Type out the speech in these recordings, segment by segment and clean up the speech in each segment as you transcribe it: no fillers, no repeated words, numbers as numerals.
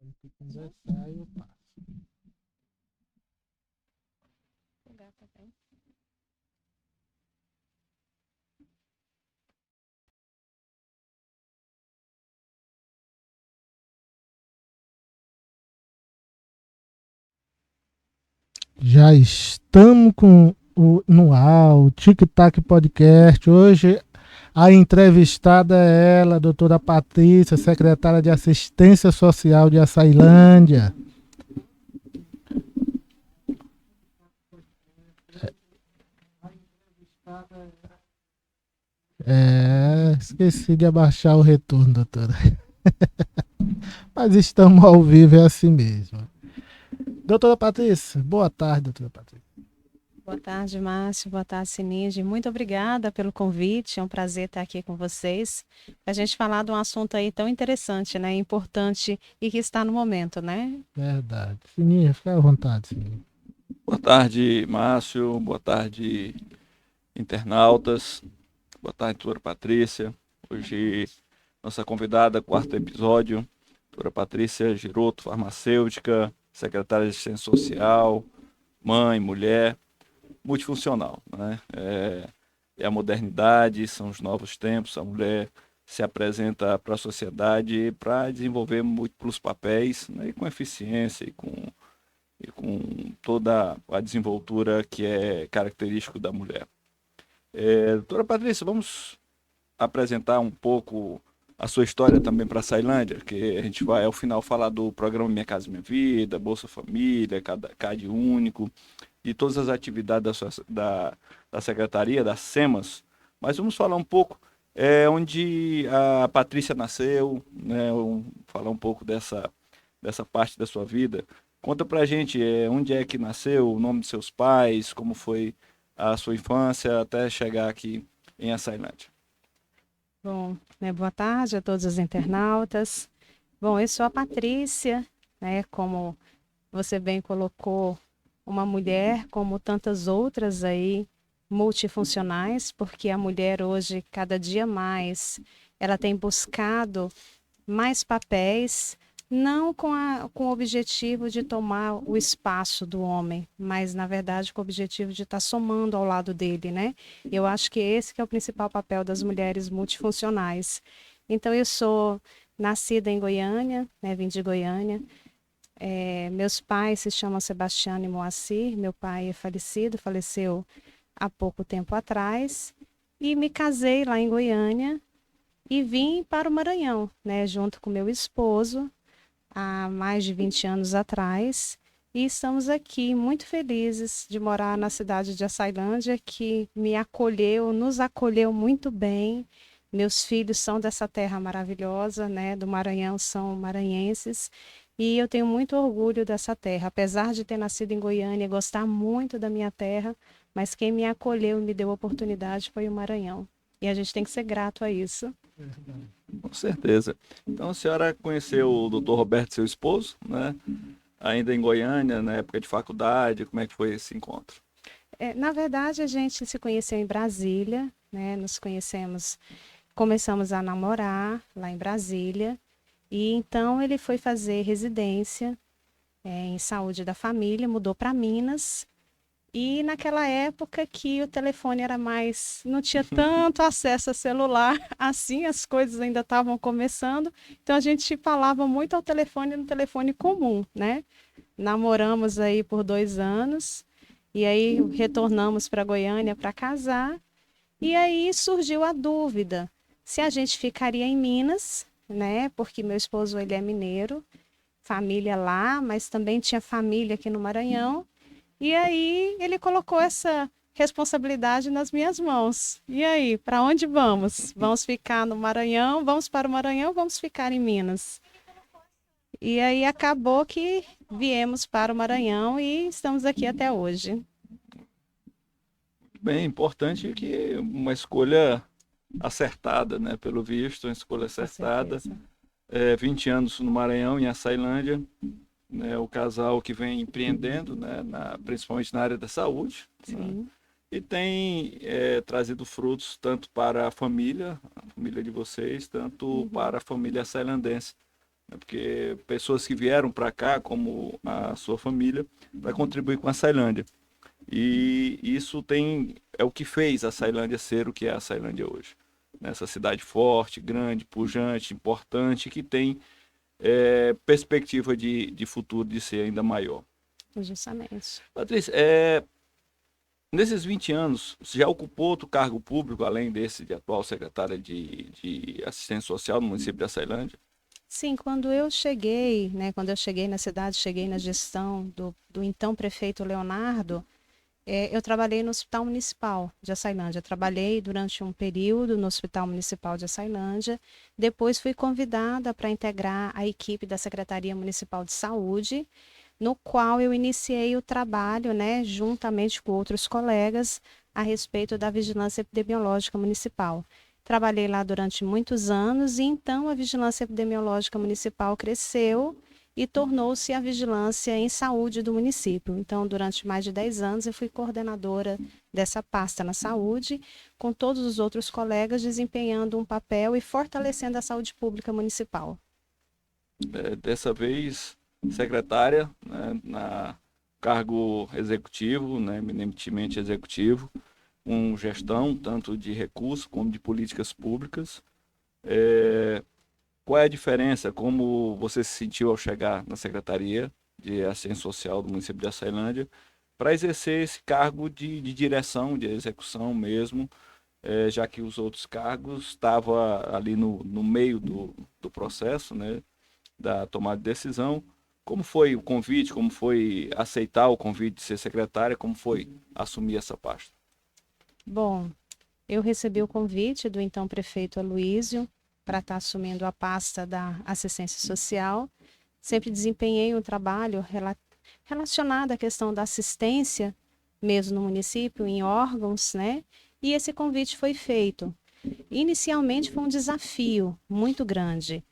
Tem que conversar e eu passo. Lugar também. Já estamos no ar, o Tic Tac Podcast. Hoje a entrevistada é ela, a doutora Patrícia, secretária de Assistência Social de Açailândia. Esqueci de abaixar o retorno, doutora. Mas estamos ao vivo, é assim mesmo. Doutora Patrícia, boa tarde, doutora Patrícia. Boa tarde, Márcio. Boa tarde, Sinige. Muito obrigada pelo convite. É um prazer estar aqui com vocês. A gente falar de um assunto aí tão interessante, né? Importante e que está no momento, né? Verdade. Sininha, fica à vontade, Sininha. Boa tarde, Márcio. Boa tarde, internautas. Boa tarde, doutora Patrícia. Hoje, nossa convidada, quarto episódio, doutora Patrícia Giroto, farmacêutica, secretária de Assistência Social, mãe, mulher, multifuncional, né? É a modernidade, são os novos tempos, a mulher se apresenta para a sociedade para desenvolver múltiplos papéis, né, e com eficiência e com toda a desenvoltura que é característico da mulher. Doutora Patrícia, vamos apresentar um pouco a sua história também para a Açailândia, que a gente vai ao final falar do programa Minha Casa Minha Vida, Bolsa Família, CAD Único e todas as atividades da Secretaria, das SEMAS, mas vamos falar um pouco onde a Patrícia nasceu, né, falar um pouco dessa parte da sua vida. Conta pra gente onde é que nasceu, o nome de seus pais, como foi a sua infância até chegar aqui em Açailândia. Bom, né, boa tarde a todos os internautas. Bom, eu sou a Patrícia, né? Como você bem colocou, uma mulher como tantas outras aí, multifuncionais, porque a mulher hoje, cada dia mais, ela tem buscado mais papéis, não com o objetivo de tomar o espaço do homem, mas na verdade com o objetivo de estar somando ao lado dele, né? Eu acho que esse que é o principal papel das mulheres multifuncionais. Então eu sou nascida em Goiânia, né? Vim de Goiânia. Meus pais se chamam Sebastiano e Moacir. Meu pai é falecido, faleceu há pouco tempo atrás. E me casei lá em Goiânia e vim para o Maranhão, né, junto com meu esposo, há mais de 20 anos atrás. E estamos aqui muito felizes de morar na cidade de Açailândia, que me acolheu, nos acolheu muito bem. Meus filhos são dessa terra maravilhosa, né, do Maranhão, são maranhenses. E eu tenho muito orgulho dessa terra, apesar de ter nascido em Goiânia e gostar muito da minha terra, mas quem me acolheu e me deu a oportunidade foi o Maranhão. E a gente tem que ser grato a isso. Com certeza. Então a senhora conheceu o doutor Roberto, seu esposo, né? Ainda em Goiânia, na época de faculdade, como é que foi esse encontro? Na verdade, a gente se conheceu em Brasília, né? Nos conhecemos, começamos a namorar lá em Brasília. E então ele foi fazer residência, em saúde da família, mudou para Minas. E naquela época que o telefone era mais, não tinha tanto acesso a celular, assim as coisas ainda estavam começando. Então a gente falava muito ao telefone no telefone comum, né? Namoramos aí por 2 anos e aí retornamos para Goiânia para casar. E aí surgiu a dúvida se a gente ficaria em Minas, né? Porque meu esposo ele é mineiro, família lá, mas também tinha família aqui no Maranhão. E aí ele colocou essa responsabilidade nas minhas mãos. E aí, para onde vamos? Vamos ficar no Maranhão? Vamos para o Maranhão? Vamos ficar em Minas? E aí acabou que viemos para o Maranhão e estamos aqui até hoje. Bem, importante que uma escolha acertada, né? Pelo visto, uma escolha Com acertada. certeza. 20 anos no Maranhão, em Açailândia, né? O casal que vem empreendendo, né? Principalmente na área da saúde, né? Sim, E tem trazido frutos tanto para a família de vocês, tanto uhum, para a família açailandense. né? Porque pessoas que vieram para cá, como a sua família, para contribuir com a Ceilândia. E isso é o que fez a Ceilândia ser o que é a Ceilândia hoje. Nessa cidade forte, grande, pujante, importante, que tem perspectiva de futuro de ser ainda maior. Justamente. Patrícia, nesses 20 anos, você já ocupou outro cargo público, além desse de atual secretária de Assistência Social no município da Ceilândia? Sim, quando eu cheguei, né, quando eu cheguei na cidade, cheguei na gestão do então prefeito Leonardo, eu trabalhei no Hospital Municipal de Açailândia. Trabalhei durante um período no Hospital Municipal de Açailândia. Depois fui convidada para integrar a equipe da Secretaria Municipal de Saúde, no qual eu iniciei o trabalho, né, juntamente com outros colegas, a respeito da vigilância epidemiológica municipal. Trabalhei lá durante muitos anos e então a vigilância epidemiológica municipal cresceu e tornou-se a vigilância em saúde do município. Então, durante mais de 10 anos, eu fui coordenadora dessa pasta na saúde, com todos os outros colegas desempenhando um papel e fortalecendo a saúde pública municipal. Dessa vez, secretária, né, na cargo executivo, né, eminentemente executivo, com gestão tanto de recursos como de políticas públicas. Qual é a diferença? Como você se sentiu ao chegar na Secretaria de Assistência Social do município de Açailândia para exercer esse cargo de direção, de execução mesmo, já que os outros cargos estavam ali no meio do processo, né, da tomada de decisão? Como foi o convite? Como foi aceitar o convite de ser secretária? Como foi assumir essa pasta? Bom, eu recebi o convite do então prefeito Aloísio para estar assumindo a pasta da assistência social. Sempre desempenhei um trabalho relacionado à questão da assistência, mesmo no município, em órgãos, né? E esse convite foi feito. Inicialmente foi um desafio muito grande,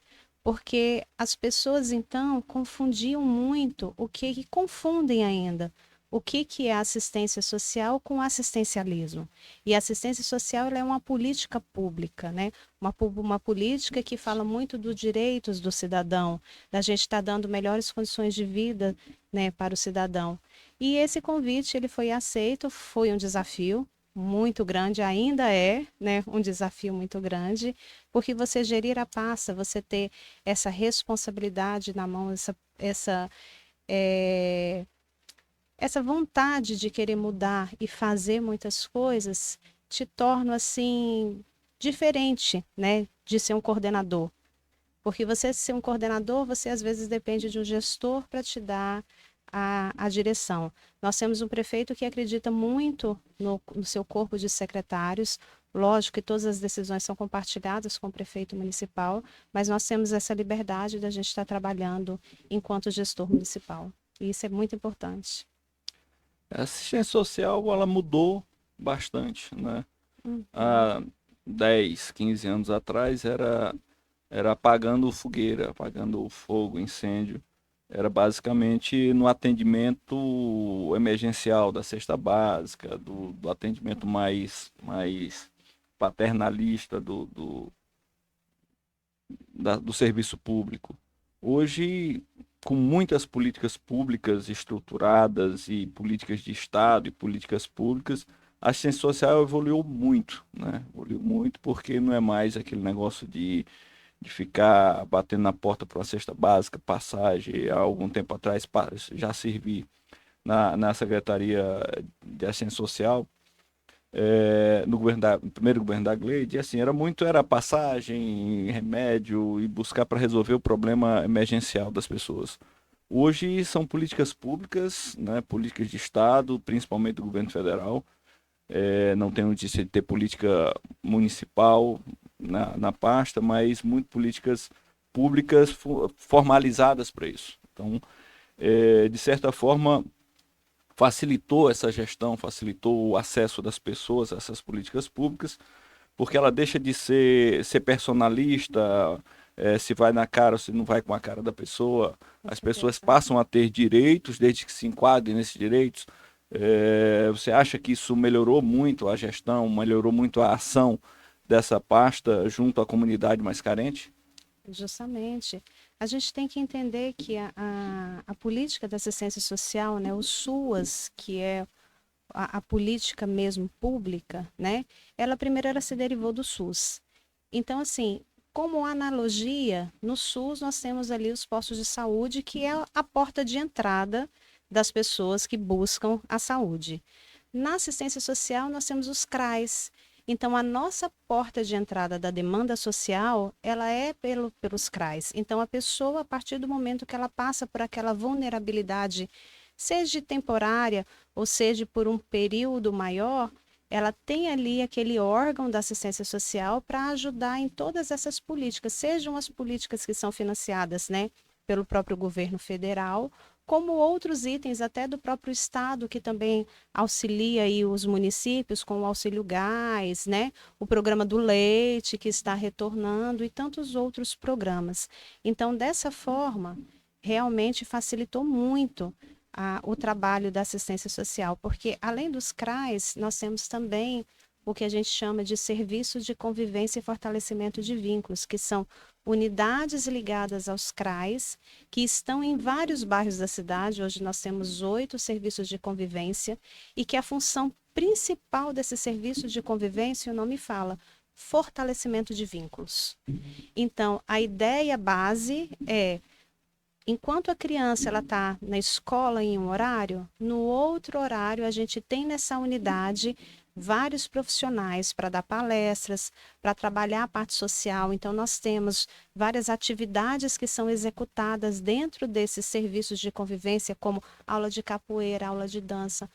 porque as pessoas então confundiam muito e confundem ainda o que é assistência social com assistencialismo. E a assistência social ela é uma política pública, né? Uma política que fala muito dos direitos do cidadão, da gente estar dando melhores condições de vida, né, para o cidadão. E esse convite ele foi aceito, foi um desafio muito grande, ainda é, né, um desafio muito grande, porque você gerir a pasta, você ter essa responsabilidade na mão, é, essa vontade de querer mudar e fazer muitas coisas te torna assim diferente, né, de ser um coordenador. Porque você ser um coordenador, você às vezes depende de um gestor para te dar a direção. Nós temos um prefeito que acredita muito no seu corpo de secretários. Lógico que todas as decisões são compartilhadas com o prefeito municipal, mas nós temos essa liberdade da gente estar trabalhando enquanto gestor municipal. E isso é muito importante. A assistência social, ela mudou bastante, né? Há 10, 15 anos atrás era apagando fogueira, apagando o fogo, incêndio. Era basicamente no atendimento emergencial da cesta básica, do atendimento mais paternalista do serviço público. Hoje, com muitas políticas públicas estruturadas e políticas de Estado e políticas públicas, a assistência social evoluiu muito, né? Evoluiu muito porque não é mais aquele negócio de ficar batendo na porta para uma cesta básica, passagem. Há algum tempo atrás já servi na Secretaria de Assistência Social, no primeiro governo da Gleide, e assim, era passagem, remédio e buscar para resolver o problema emergencial das pessoas. Hoje são políticas públicas, né, políticas de Estado, principalmente do governo federal. Não tem notícia de ter política municipal na pasta, mas muito políticas públicas formalizadas para isso. Então, de certa forma, facilitou essa gestão, facilitou o acesso das pessoas a essas políticas públicas, porque ela deixa de ser personalista, se vai na cara ou se não vai com a cara da pessoa. As pessoas passam a ter direitos, desde que se enquadrem nesses direitos. Você acha que isso melhorou muito a gestão, melhorou muito a ação dessa pasta junto à comunidade mais carente? Justamente. A gente tem que entender que a política da assistência social, né, o SUAS, que é a política mesmo pública, né, ela se derivou do SUS. Então, assim, como analogia, no SUS nós temos ali os postos de saúde, que é a porta de entrada das pessoas que buscam a saúde. Na assistência social, nós temos os CRAs. Então, a nossa porta de entrada da demanda social, ela é pelos CRAs. Então, a pessoa, a partir do momento que ela passa por aquela vulnerabilidade, seja temporária ou seja por um período maior, ela tem ali aquele órgão da assistência social para ajudar em todas essas políticas, sejam as políticas que são financiadas, né, pelo próprio governo federal, como outros itens até do próprio estado que também auxilia aí os municípios com o auxílio gás, né, o programa do leite que está retornando e tantos outros programas. Então, dessa forma, realmente facilitou muito o trabalho da assistência social, porque além dos CRAs, nós temos também o que a gente chama de serviços de convivência e fortalecimento de vínculos, que são unidades ligadas aos CRAs, que estão em vários bairros da cidade. Hoje nós temos 8 serviços de convivência e que a função principal desse serviço de convivência, o nome fala, fortalecimento de vínculos. Então, a ideia base é enquanto a criança ela está na escola em um horário, no outro horário a gente tem nessa unidade vários profissionais para dar palestras, para trabalhar a parte social. Então, nós temos várias atividades que são executadas dentro desses serviços de convivência, como aula de capoeira, aula de dança,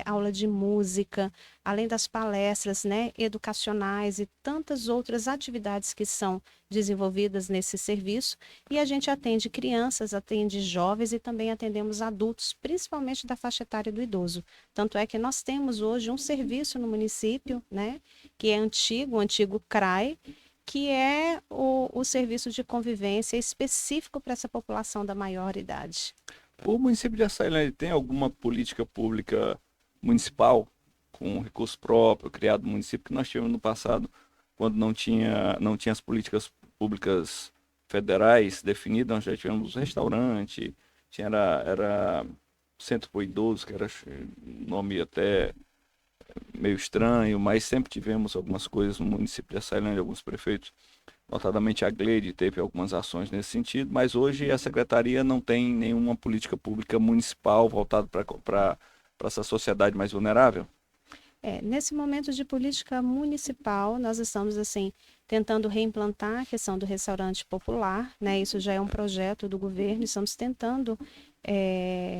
aula de música, além das palestras, né, educacionais e tantas outras atividades que são desenvolvidas nesse serviço. E a gente atende crianças, atende jovens e também atendemos adultos, principalmente da faixa etária do idoso. Tanto é que nós temos hoje um serviço no município, né, que é antigo, o antigo CRAI, que é o serviço de convivência específico para essa população da maior idade. O município de Açailândia tem alguma política pública municipal com recurso próprio, criado no município, que nós tivemos no passado, quando não tinha as políticas públicas federais definidas, nós já tivemos restaurante, era centro para idosos, que era um nome até meio estranho, mas sempre tivemos algumas coisas no município de Açailândia, alguns prefeitos, notadamente a Gleide teve algumas ações nesse sentido, mas hoje a secretaria não tem nenhuma política pública municipal voltada para essa sociedade mais vulnerável. Nesse momento de política municipal, nós estamos assim tentando reimplantar a questão do restaurante popular, né? Isso já é um projeto do governo, estamos tentando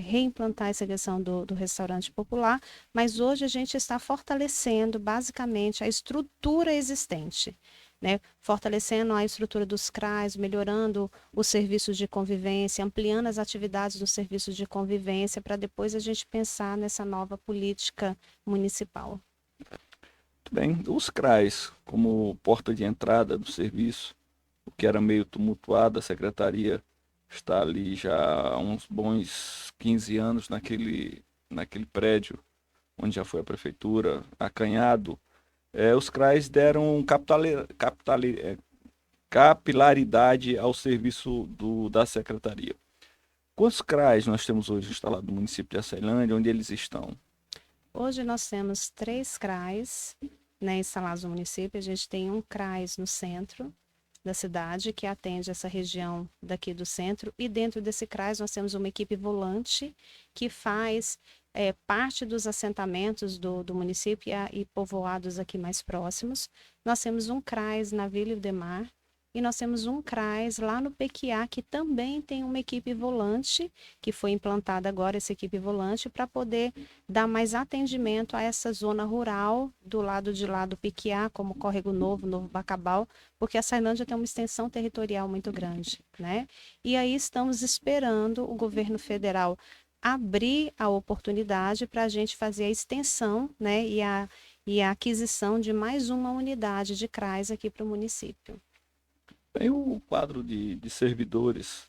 reimplantar essa questão do restaurante popular, mas hoje a gente está fortalecendo basicamente a estrutura existente, né? Fortalecendo a estrutura dos CRAs, melhorando os serviços de convivência, ampliando as atividades dos serviços de convivência, para depois a gente pensar nessa nova política municipal. Muito bem, os CRAs como porta de entrada do serviço, o que era meio tumultuado, a secretaria está ali já há uns bons 15 anos naquele prédio onde já foi a prefeitura, acanhado. Os CRAs deram capilaridade ao serviço da secretaria. Quantos CRAs nós temos hoje instalados no município de Açailândia, onde eles estão? Hoje nós temos 3 CRAs, né, instalados no município. A gente tem um CRAs no centro da cidade, que atende essa região daqui do centro, e dentro desse CRAs nós temos uma equipe volante que faz parte dos assentamentos do município e povoados aqui mais próximos. Nós temos um CRAs na Vila Ildemar e nós temos um CRAs lá no Pequiá, que também tem uma equipe volante, que foi implantada agora essa equipe volante, para poder dar mais atendimento a essa zona rural do lado de lá do Pequiá, como Córrego Novo, Novo Bacabal, porque a Açailândia tem uma extensão territorial muito grande, né? E aí estamos esperando o governo federal abrir a oportunidade para a gente fazer a extensão, né, e a aquisição de mais uma unidade de CRAs aqui para o município. Tem o quadro de servidores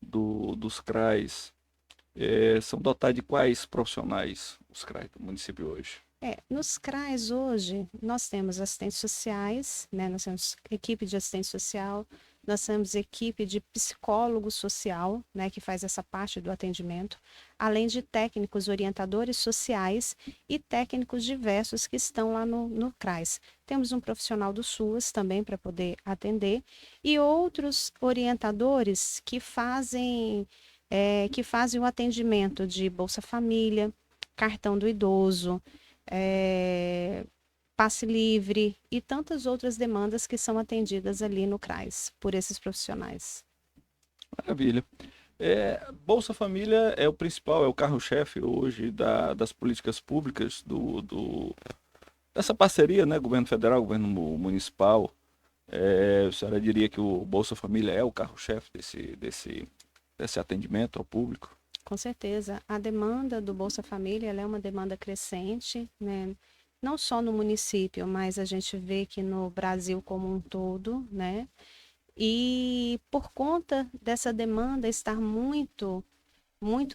dos CRAs, são dotados de quais profissionais os CRAs do município hoje? Nos CRAs hoje, nós temos assistentes sociais, né? Nós temos equipe de assistente social, nós temos equipe de psicólogo social, né, que faz essa parte do atendimento, além de técnicos orientadores sociais e técnicos diversos que estão lá no CRAS. Temos um profissional do SUAS também para poder atender e outros orientadores que fazem o atendimento de Bolsa Família, cartão do idoso, passe livre e tantas outras demandas que são atendidas ali no CRAS por esses profissionais. Maravilha. Bolsa Família é o principal, é o carro-chefe hoje das políticas públicas dessa parceria, né? Governo federal, governo municipal. A senhora diria que o Bolsa Família é o carro-chefe desse atendimento ao público? Com certeza. A demanda do Bolsa Família ela é uma demanda crescente, né? Não só no município, mas a gente vê que no Brasil como um todo, né? E por conta dessa demanda estar muito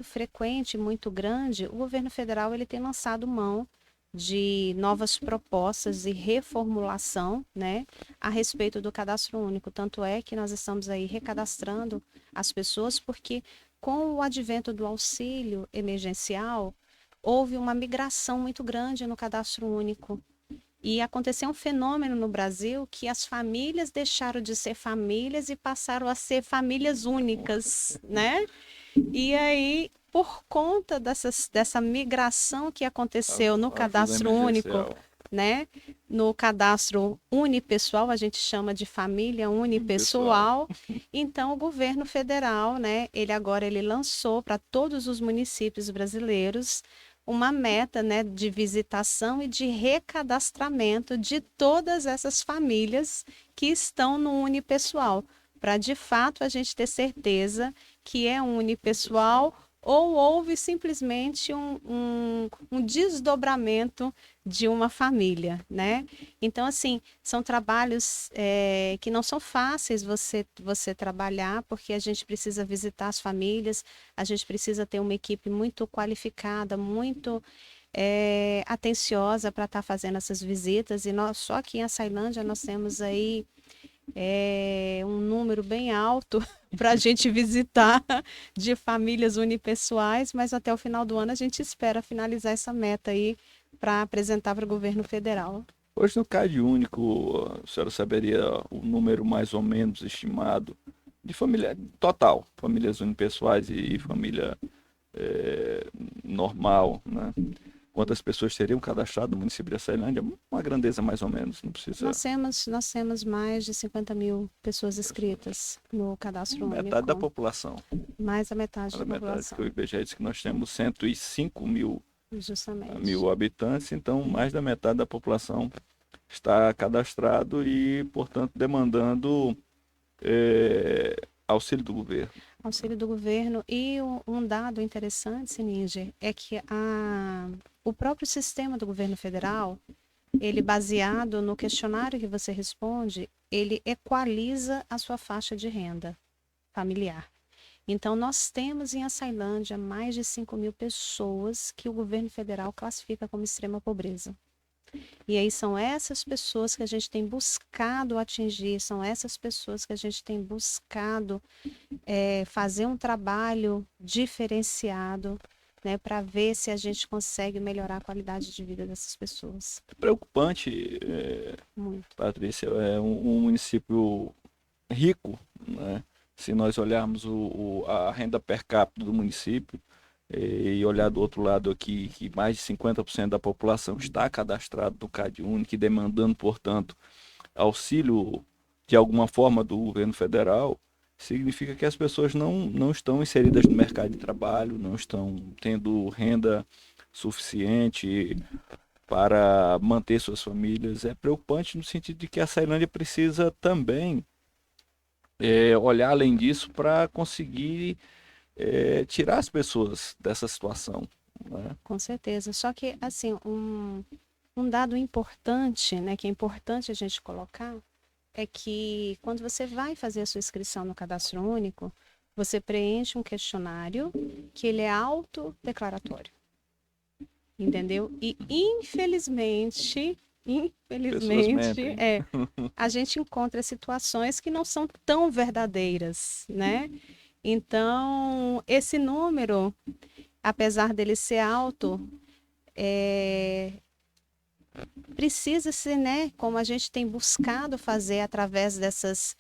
frequente, muito grande, o governo federal ele tem lançado mão de novas propostas e reformulação, né, a respeito do cadastro único. Tanto é que nós estamos aí recadastrando as pessoas, porque com o advento do auxílio emergencial, houve uma migração muito grande no cadastro único. E aconteceu um fenômeno no Brasil que as famílias deixaram de ser famílias e passaram a ser famílias únicas, né? E aí, por conta dessa migração que aconteceu no cadastro único, né? No cadastro unipessoal, a gente chama de família unipessoal. Então, o governo federal, né? Ele lançou para todos os municípios brasileiros uma meta, né, de visitação e de recadastramento de todas essas famílias que estão no unipessoal, para de fato a gente ter certeza que é unipessoal ou houve simplesmente um desdobramento de uma família, né? Então, assim, são trabalhos que não são fáceis você trabalhar, porque a gente precisa visitar as famílias, a gente precisa ter uma equipe muito qualificada, muito atenciosa para estar fazendo essas visitas, e só aqui em Açailândia nós temos aí um número bem alto para a gente visitar de famílias unipessoais, mas até o final do ano a gente espera finalizar essa meta aí para apresentar para o governo federal. Hoje no CAD único, a senhora saberia o número mais ou menos estimado de família total, famílias unipessoais e família normal, né? Quantas pessoas teriam cadastrado no município de Açailândia? Uma grandeza mais ou menos, não precisa... Nós temos mais de 50 mil pessoas inscritas no cadastro único. Metade da população. Mais da metade da população. Que o IBGE disse que nós temos 105 mil, justamente, mil habitantes, então mais da metade da população está cadastrado e, portanto, demandando auxílio do governo. Auxílio do governo. E um dado interessante, Sininger, é que o próprio sistema do governo federal, ele baseado no questionário que você responde, ele equaliza a sua faixa de renda familiar. Então, nós temos em Açailândia mais de 5 mil pessoas que o governo federal classifica como extrema pobreza. E aí são essas pessoas que a gente tem buscado atingir, são essas pessoas que a gente tem buscado fazer um trabalho diferenciado, né, para ver se a gente consegue melhorar a qualidade de vida dessas pessoas. Preocupante, Patrícia, é um município rico, né? Se nós olharmos a renda per capita do município e olhar do outro lado aqui, que mais de 50% da população está cadastrado no CAD único e demandando, portanto, auxílio de alguma forma do governo federal, significa que as pessoas não estão inseridas no mercado de trabalho, não estão tendo renda suficiente para manter suas famílias. É preocupante no sentido de que a Açailândia precisa também olhar além disso para conseguir tirar as pessoas dessa situação, né? Com certeza. Só que, assim, um dado importante, né, que é importante a gente colocar, é que quando você vai fazer a sua inscrição no Cadastro Único, você preenche um questionário que ele é autodeclaratório. Entendeu? E, infelizmente, infelizmente, a gente encontra situações que não são tão verdadeiras, né? Então, esse número, apesar dele ser alto, precisa-se, né, como a gente tem buscado fazer através dessas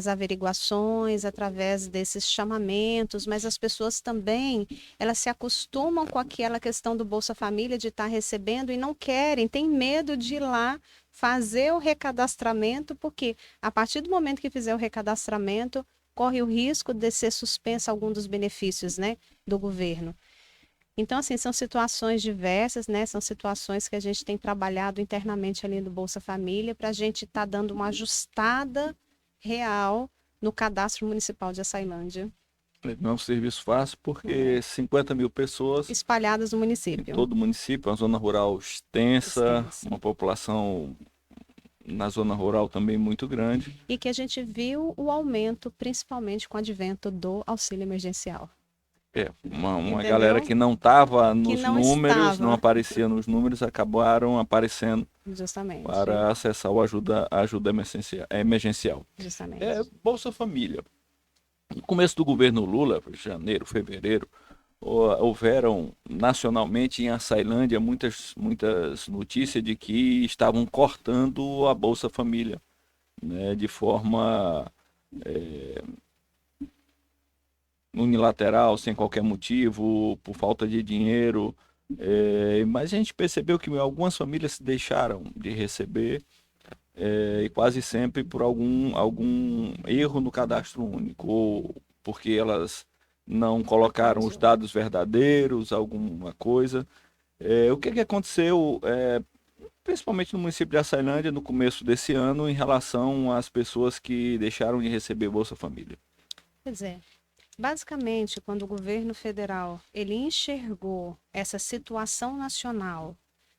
averiguações, através desses chamamentos, mas as pessoas também, elas se acostumam com aquela questão do Bolsa Família, de estar recebendo e não querem, têm medo de ir lá fazer o recadastramento, porque a partir do momento que fizer o recadastramento, corre o risco de ser suspenso algum dos benefícios, né, do governo. Então, assim, são situações diversas, né? São situações que a gente tem trabalhado internamente ali no Bolsa Família para a gente estar dando uma ajustada real no cadastro municipal de Açailândia. Não é um serviço fácil porque 50 mil pessoas espalhadas no em município. todo o município, uma zona rural extensa, uma população na zona rural também muito grande. E que a gente viu o aumento, principalmente com o advento do auxílio emergencial. Uma galera que não estava nos números, não aparecia nos números, acabaram aparecendo justamente para acessar a ajuda emergencial. Justamente. Bolsa Família. No começo do governo Lula, janeiro, fevereiro, houveram nacionalmente em Açailândia muitas notícias de que estavam cortando a Bolsa Família, né, de forma unilateral, sem qualquer motivo, por falta de dinheiro. Mas a gente percebeu que algumas famílias deixaram de receber, e quase sempre por algum erro no cadastro único, ou porque elas não colocaram os dados verdadeiros, alguma coisa. O que aconteceu, principalmente no município de Açailândia, no começo desse ano, em relação às pessoas que deixaram de receber Bolsa Família? Pois é. Basicamente, quando o governo federal ele enxergou essa situação nacional,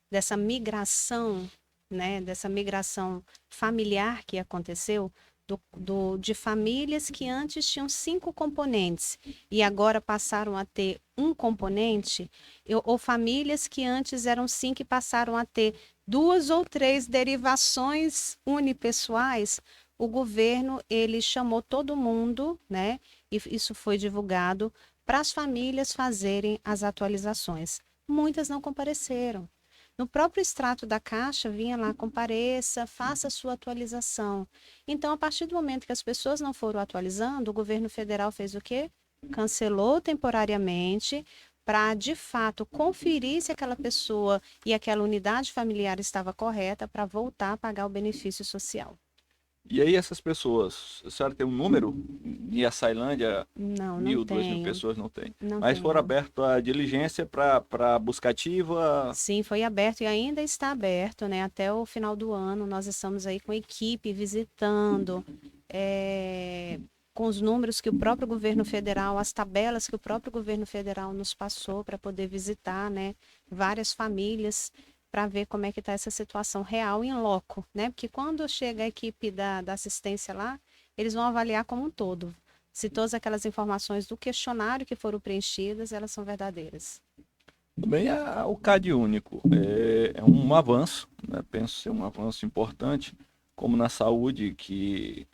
dessa migração, né, dessa migração familiar que aconteceu, de famílias que antes tinham 5 componentes e agora passaram a ter um componente, ou famílias que antes eram 5 e passaram a ter 2 ou 3 derivações unipessoais, o governo ele chamou todo mundo, né? E isso foi divulgado para as famílias fazerem as atualizações. Muitas não compareceram. No próprio extrato da Caixa vinha lá, compareça, faça a sua atualização. Então, a partir do momento que as pessoas não foram atualizando, o governo federal fez o quê? Cancelou temporariamente para, de fato, conferir se aquela pessoa e aquela unidade familiar estava correta para voltar a pagar o benefício social. E aí essas pessoas, a senhora tem um número? Em Açailândia, não 1.000, 2.000 pessoas não tem. Mas foram aberto a diligência para busca ativa? Sim, foi aberto e ainda está aberto, né? Até o final do ano nós estamos aí com a equipe visitando, com os números que o próprio governo federal, as tabelas que o próprio governo federal nos passou para poder visitar, né? Várias famílias, para ver como é que está essa situação real em loco, né? Porque quando chega a equipe da assistência lá, eles vão avaliar como um todo, se todas aquelas informações do questionário que foram preenchidas, elas são verdadeiras. Também o CAD único é um avanço, né? Penso ser um avanço importante, como na saúde, que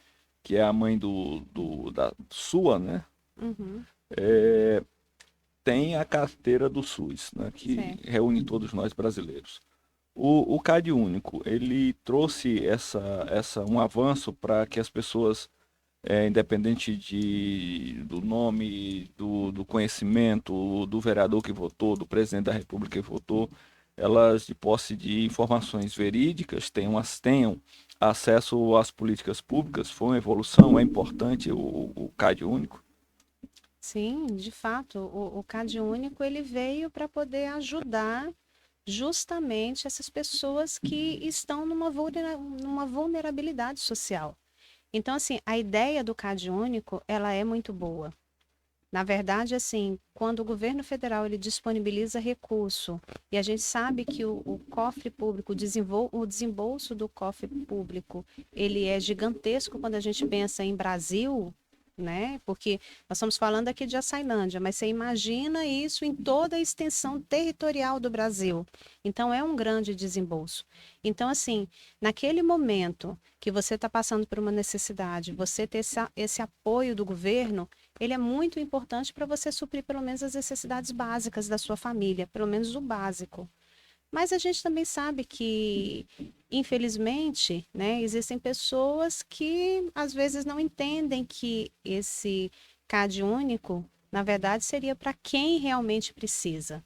é a mãe da SUA, né? Uhum. Tem a carteira do SUS, né? Que reúne todos nós brasileiros. O CAD único, ele trouxe um avanço para que as pessoas, independente do nome, do conhecimento, do vereador que votou, do presidente da República que votou, elas, de posse de informações verídicas, tenham acesso às políticas públicas. Foi uma evolução, é importante o CAD único. Sim, de fato, o CAD único ele veio para poder ajudar justamente essas pessoas que estão numa vulnerabilidade social. Então, assim, a ideia do CAD único, ela é muito boa. Na verdade, assim, quando o governo federal ele disponibiliza recurso, e a gente sabe que o cofre público, o desembolso do cofre público, ele é gigantesco quando a gente pensa em Brasil, né? Porque nós estamos falando aqui de Açailândia, mas você imagina isso em toda a extensão territorial do Brasil. Então, é um grande desembolso. Então, assim, naquele momento que você está passando por uma necessidade, você ter esse apoio do governo, ele é muito importante para você suprir pelo menos as necessidades básicas da sua família, pelo menos o básico. Mas a gente também sabe que, infelizmente, né, existem pessoas que às vezes não entendem que esse CAD único, na verdade, seria para quem realmente precisa.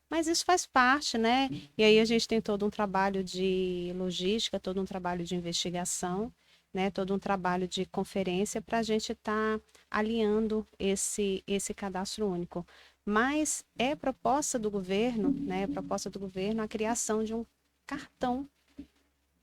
Mas isso faz parte, né? E aí a gente tem todo um trabalho de logística, todo um trabalho de investigação, né? Todo um trabalho de conferência para a gente estar alinhando esse cadastro único. Mas é proposta do governo, né? É proposta do governo a criação de um cartão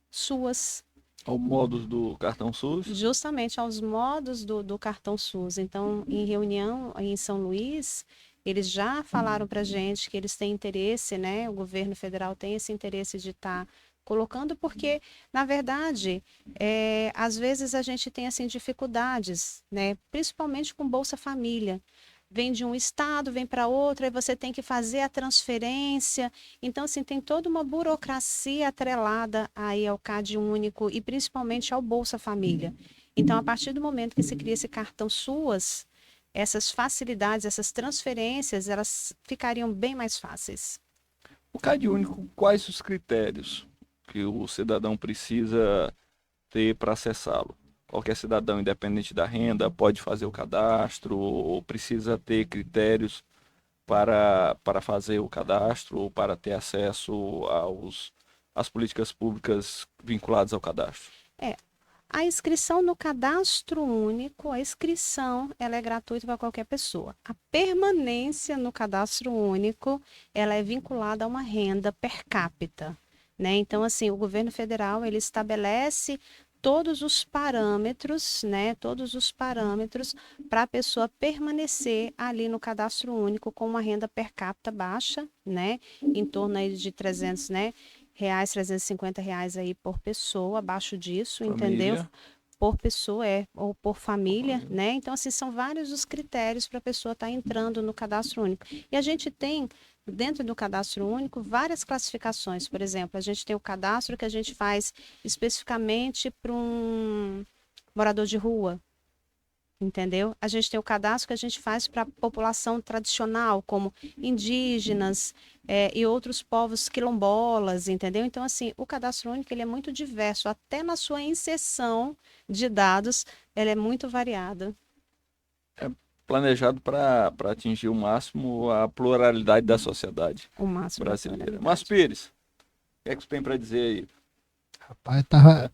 SUAS, Ao modo do cartão SUS. justamente aos modos do cartão SUS. Então, em reunião em São Luís, eles já falaram para a gente que eles têm interesse, né? O governo federal tem esse interesse de estar colocando, porque, na verdade, às vezes a gente tem assim dificuldades, né? Principalmente com Bolsa Família. Vem de um estado, vem para outro, aí você tem que fazer a transferência. Então, assim, tem toda uma burocracia atrelada aí ao CAD único e principalmente ao Bolsa Família. Então, a partir do momento que se cria esse cartão SUAS, essas facilidades, essas transferências, elas ficariam bem mais fáceis. O CAD único, quais os critérios que o cidadão precisa ter para acessá-lo? Qualquer cidadão, independente da renda, pode fazer o cadastro ou precisa ter critérios para fazer o cadastro ou para ter acesso às políticas públicas vinculadas ao cadastro? A inscrição no cadastro único, a inscrição, ela é gratuita para qualquer pessoa. A permanência no cadastro único, ela é vinculada a uma renda per capita, né? Então, assim, o governo federal, ele estabelece todos os parâmetros, né? Todos os parâmetros para a pessoa permanecer ali no cadastro único com uma renda per capita baixa, né? Em torno aí de 300, né? Reais, R$ 350 aí por pessoa, abaixo disso, entendeu? Família. Por pessoa, ou por família, né? Então, assim, são vários os critérios para a pessoa estar entrando no cadastro único. E a gente tem, dentro do cadastro único, várias classificações. Por exemplo, a gente tem o cadastro que a gente faz especificamente para um morador de rua, entendeu? A gente tem o cadastro que a gente faz para a população tradicional, como indígenas, e outros povos quilombolas, entendeu? Então, assim, o cadastro único ele é muito diverso, até na sua inserção de dados, ela é muito variada. Planejado para atingir o máximo a pluralidade da sociedade O máximo da brasileira. pluralidade. Márcio Pires, o que é que você tem para dizer aí? Rapaz,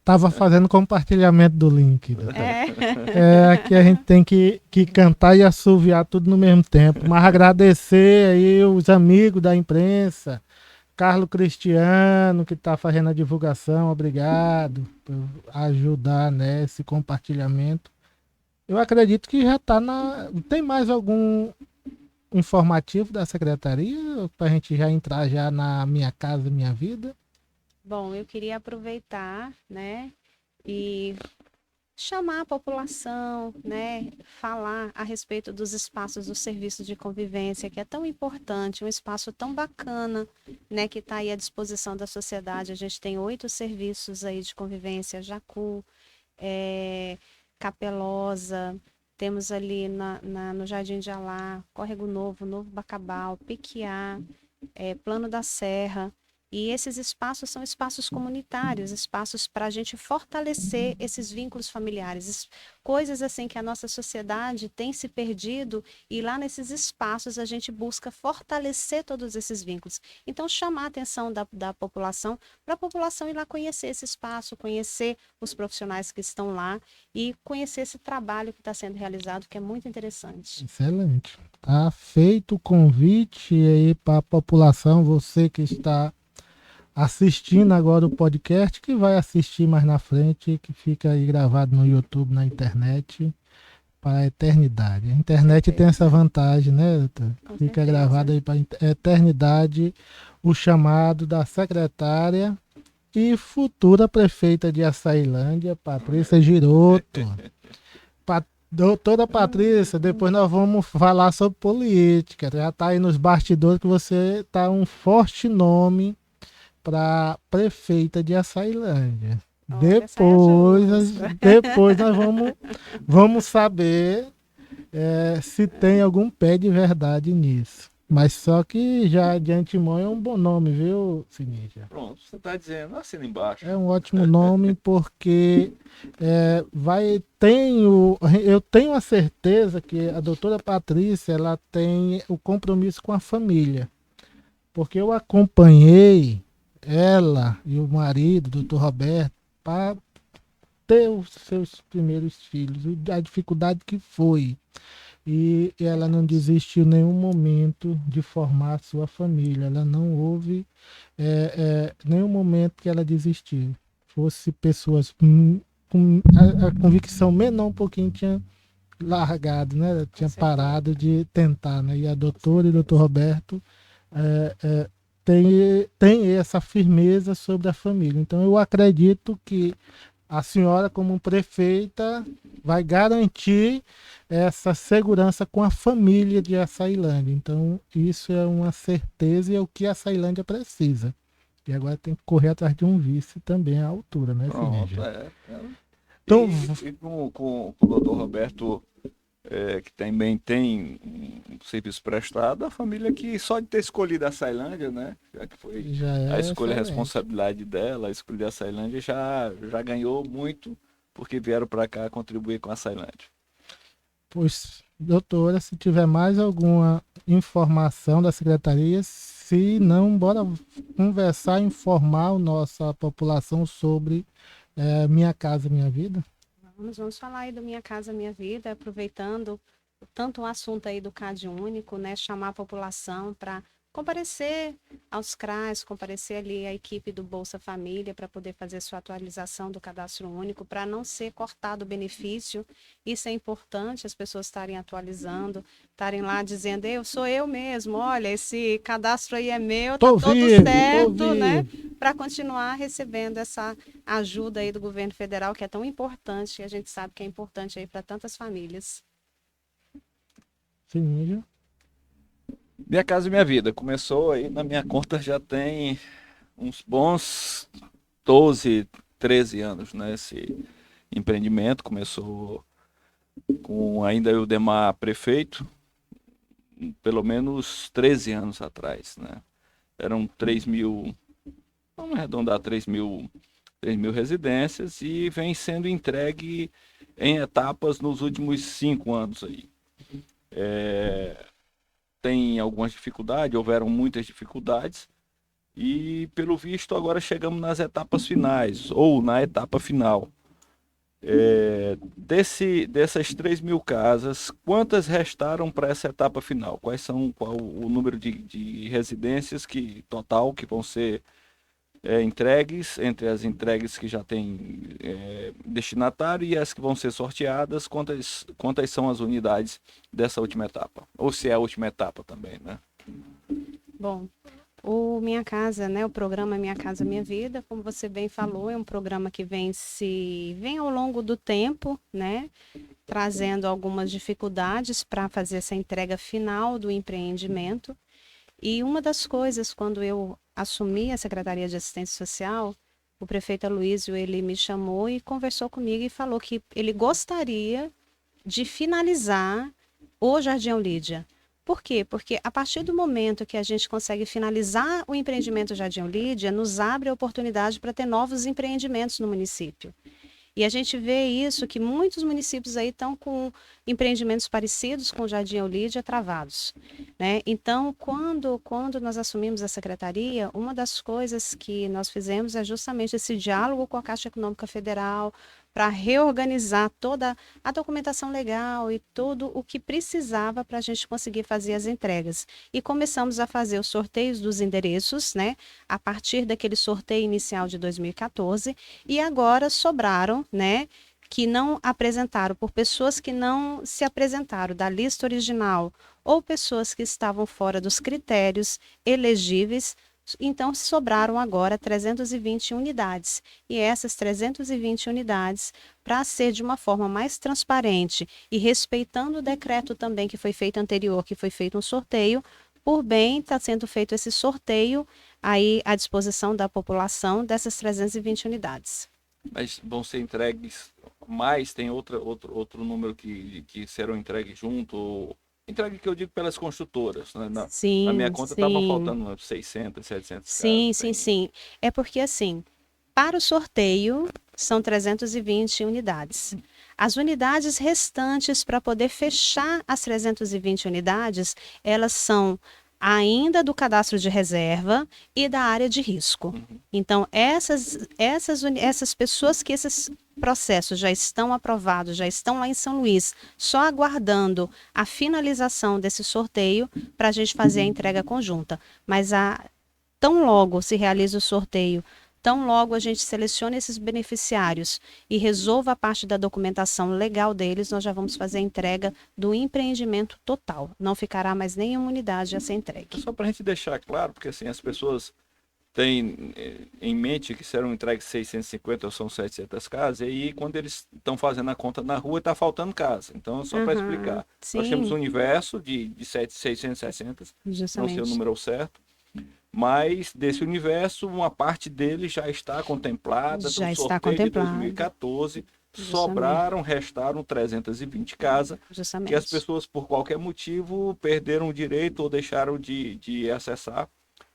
tava fazendo compartilhamento do link. É. Aqui a gente tem que cantar e assoviar tudo no mesmo tempo. Mas agradecer aí os amigos da imprensa, Carlos Cristiano, que está fazendo a divulgação, obrigado por ajudar nesse compartilhamento. Eu acredito que já está na. Tem mais algum informativo da secretaria para a gente já entrar já na Minha Casa Minha Vida? Bom, eu queria aproveitar, né, e chamar a população, né, falar a respeito dos espaços do serviço de convivência, que é tão importante, um espaço tão bacana, né, que está aí à disposição da sociedade. A gente tem 8 serviços aí de convivência, Jacu, Capelosa, temos ali no Jardim de Alá, Córrego Novo, Novo Bacabal, Piquiá, Plano da Serra. E esses espaços são espaços comunitários, espaços para a gente fortalecer esses vínculos familiares, coisas assim que a nossa sociedade tem se perdido, e lá nesses espaços a gente busca fortalecer todos esses vínculos. Então, chamar a atenção da população, para a população ir lá conhecer esse espaço, conhecer os profissionais que estão lá e conhecer esse trabalho que está sendo realizado, que é muito interessante. Excelente. Tá feito o convite aí para a população, você que está assistindo agora o podcast, que vai assistir mais na frente, que fica aí gravado no YouTube, na internet, para a eternidade. A internet tem essa vantagem, né, doutor? Fica gravado aí para a eternidade o chamado da secretária e futura prefeita de Açailândia, Patrícia Giroto. Doutora Patrícia, depois nós vamos falar sobre política. Já está aí nos bastidores que você está um forte nome para prefeita de Açailândia. Olha, saia justa. Depois nós vamos saber se tem algum pé de verdade nisso. Mas só que já de antemão é um bom nome, viu, Sinídia? Pronto, você está dizendo, assina embaixo. É um ótimo nome porque eu tenho a certeza que a doutora Patrícia ela tem o compromisso com a família. Porque eu acompanhei ela e o marido, o doutor Roberto, para ter os seus primeiros filhos, e a dificuldade que foi. E ela não desistiu em nenhum momento de formar a sua família. Ela não houve nenhum momento que ela desistiu. Fosse pessoas com a convicção menor um pouquinho tinha largado, né? Tinha parado de tentar, né? E a doutora e o doutor Roberto tem essa firmeza sobre a família. Então eu acredito que a senhora, como prefeita, vai garantir essa segurança com a família de Açailândia. Então, isso é uma certeza e é o que a Açailândia precisa. E agora tem que correr atrás de um vice também à altura, né, Pronto, Sinídia? Então, e com o doutor Roberto, que também tem um serviço prestado, a família que só de ter escolhido a Açailândia, né? Já que foi a escolha, a responsabilidade dela, a escolha da Açailândia já ganhou muito, porque vieram para cá contribuir com a Açailândia. Pois, doutora, se tiver mais alguma informação da secretaria, se não, bora conversar, informar a nossa população sobre Minha Casa Minha Vida. Vamos falar aí do Minha Casa Minha Vida, aproveitando tanto o assunto aí do CAD único, né? Chamar a população para comparecer aos CRAs, comparecer ali a equipe do Bolsa Família para poder fazer sua atualização do cadastro único, para não ser cortado o benefício. Isso é importante, as pessoas estarem atualizando, estarem lá dizendo, sou eu mesmo, olha, esse cadastro aí é meu, tá todo certo, né? Para continuar recebendo essa ajuda aí do governo federal, que é tão importante, e a gente sabe que é importante aí para tantas famílias. Sim, Minha Casa Minha Vida começou aí, na minha conta já tem uns bons 12, 13 anos, né? Esse empreendimento começou com ainda o Demar prefeito, pelo menos 13 anos atrás, né? Eram 3 mil, vamos arredondar 3 mil residências e vem sendo entregue em etapas nos últimos 5 anos aí. Tem algumas dificuldades, houveram muitas dificuldades e pelo visto agora chegamos nas etapas finais ou na etapa final. Dessas 3 mil casas, quantas restaram para essa etapa final? Qual o número de residências total que vão ser entregues, entre as entregues que já tem destinatário e as que vão ser sorteadas, quantas são as unidades dessa última etapa? Ou se é a última etapa também, né? Bom, o Minha Casa, né, o programa Minha Casa Minha Vida, como você bem falou, é um programa que vem ao longo do tempo, né, trazendo algumas dificuldades para fazer essa entrega final do empreendimento. E uma das coisas, quando eu assumi a Secretaria de Assistência Social, o prefeito Aloysio, ele me chamou e conversou comigo e falou que ele gostaria de finalizar o Jardim Lídia. Por quê? Porque a partir do momento que a gente consegue finalizar o empreendimento Jardim Lídia, nos abre a oportunidade para ter novos empreendimentos no município. E a gente vê isso, que muitos municípios aí estão com empreendimentos parecidos com o Jardim Lídia travados, né? Então, quando nós assumimos a secretaria, uma das coisas que nós fizemos é justamente esse diálogo com a Caixa Econômica Federal, para reorganizar toda a documentação legal e tudo o que precisava para a gente conseguir fazer as entregas. E começamos a fazer os sorteios dos endereços, né, a partir daquele sorteio inicial de 2014, e agora sobraram, né, que não apresentaram, por pessoas que não se apresentaram da lista original ou pessoas que estavam fora dos critérios elegíveis, Então, sobraram agora 320 unidades. E essas 320 unidades, para ser de uma forma mais transparente e respeitando o decreto também que foi feito anterior, que foi feito um sorteio, por bem está sendo feito esse sorteio aí à disposição da população dessas 320 unidades. Mas vão ser entregues mais? Tem outro número que serão entregues junto? Entregue que eu digo pelas construtoras, né? Sim, Na minha conta estava faltando umas 600, 700 sim, casas. sim, sim. É porque assim, para o sorteio são 320 unidades. As unidades restantes, para poder fechar as 320 unidades, elas são ainda do cadastro de reserva e da área de risco. Então, essas pessoas que esses processos já estão aprovados, já estão lá em São Luís, só aguardando a finalização desse sorteio para a gente fazer a entrega conjunta. Mas tão logo se realiza o sorteio, tão logo a gente seleciona esses beneficiários e resolva a parte da documentação legal deles, nós já vamos fazer a entrega do empreendimento total. Não ficará mais nenhuma unidade a ser entregue. Só para a gente deixar claro, porque assim, as pessoas têm em mente que serão entregues 650 ou são 700 casas, e aí quando eles estão fazendo a conta na rua, está faltando casa. Então, só para explicar, nós temos um universo de 600, 700, não sei o número certo, mas desse universo, uma parte dele já está contemplada Já no está sorteio contemplado. de 2014. Justamente. Restaram 320 casas, Justamente. que as pessoas, por qualquer motivo, perderam o direito ou deixaram de acessar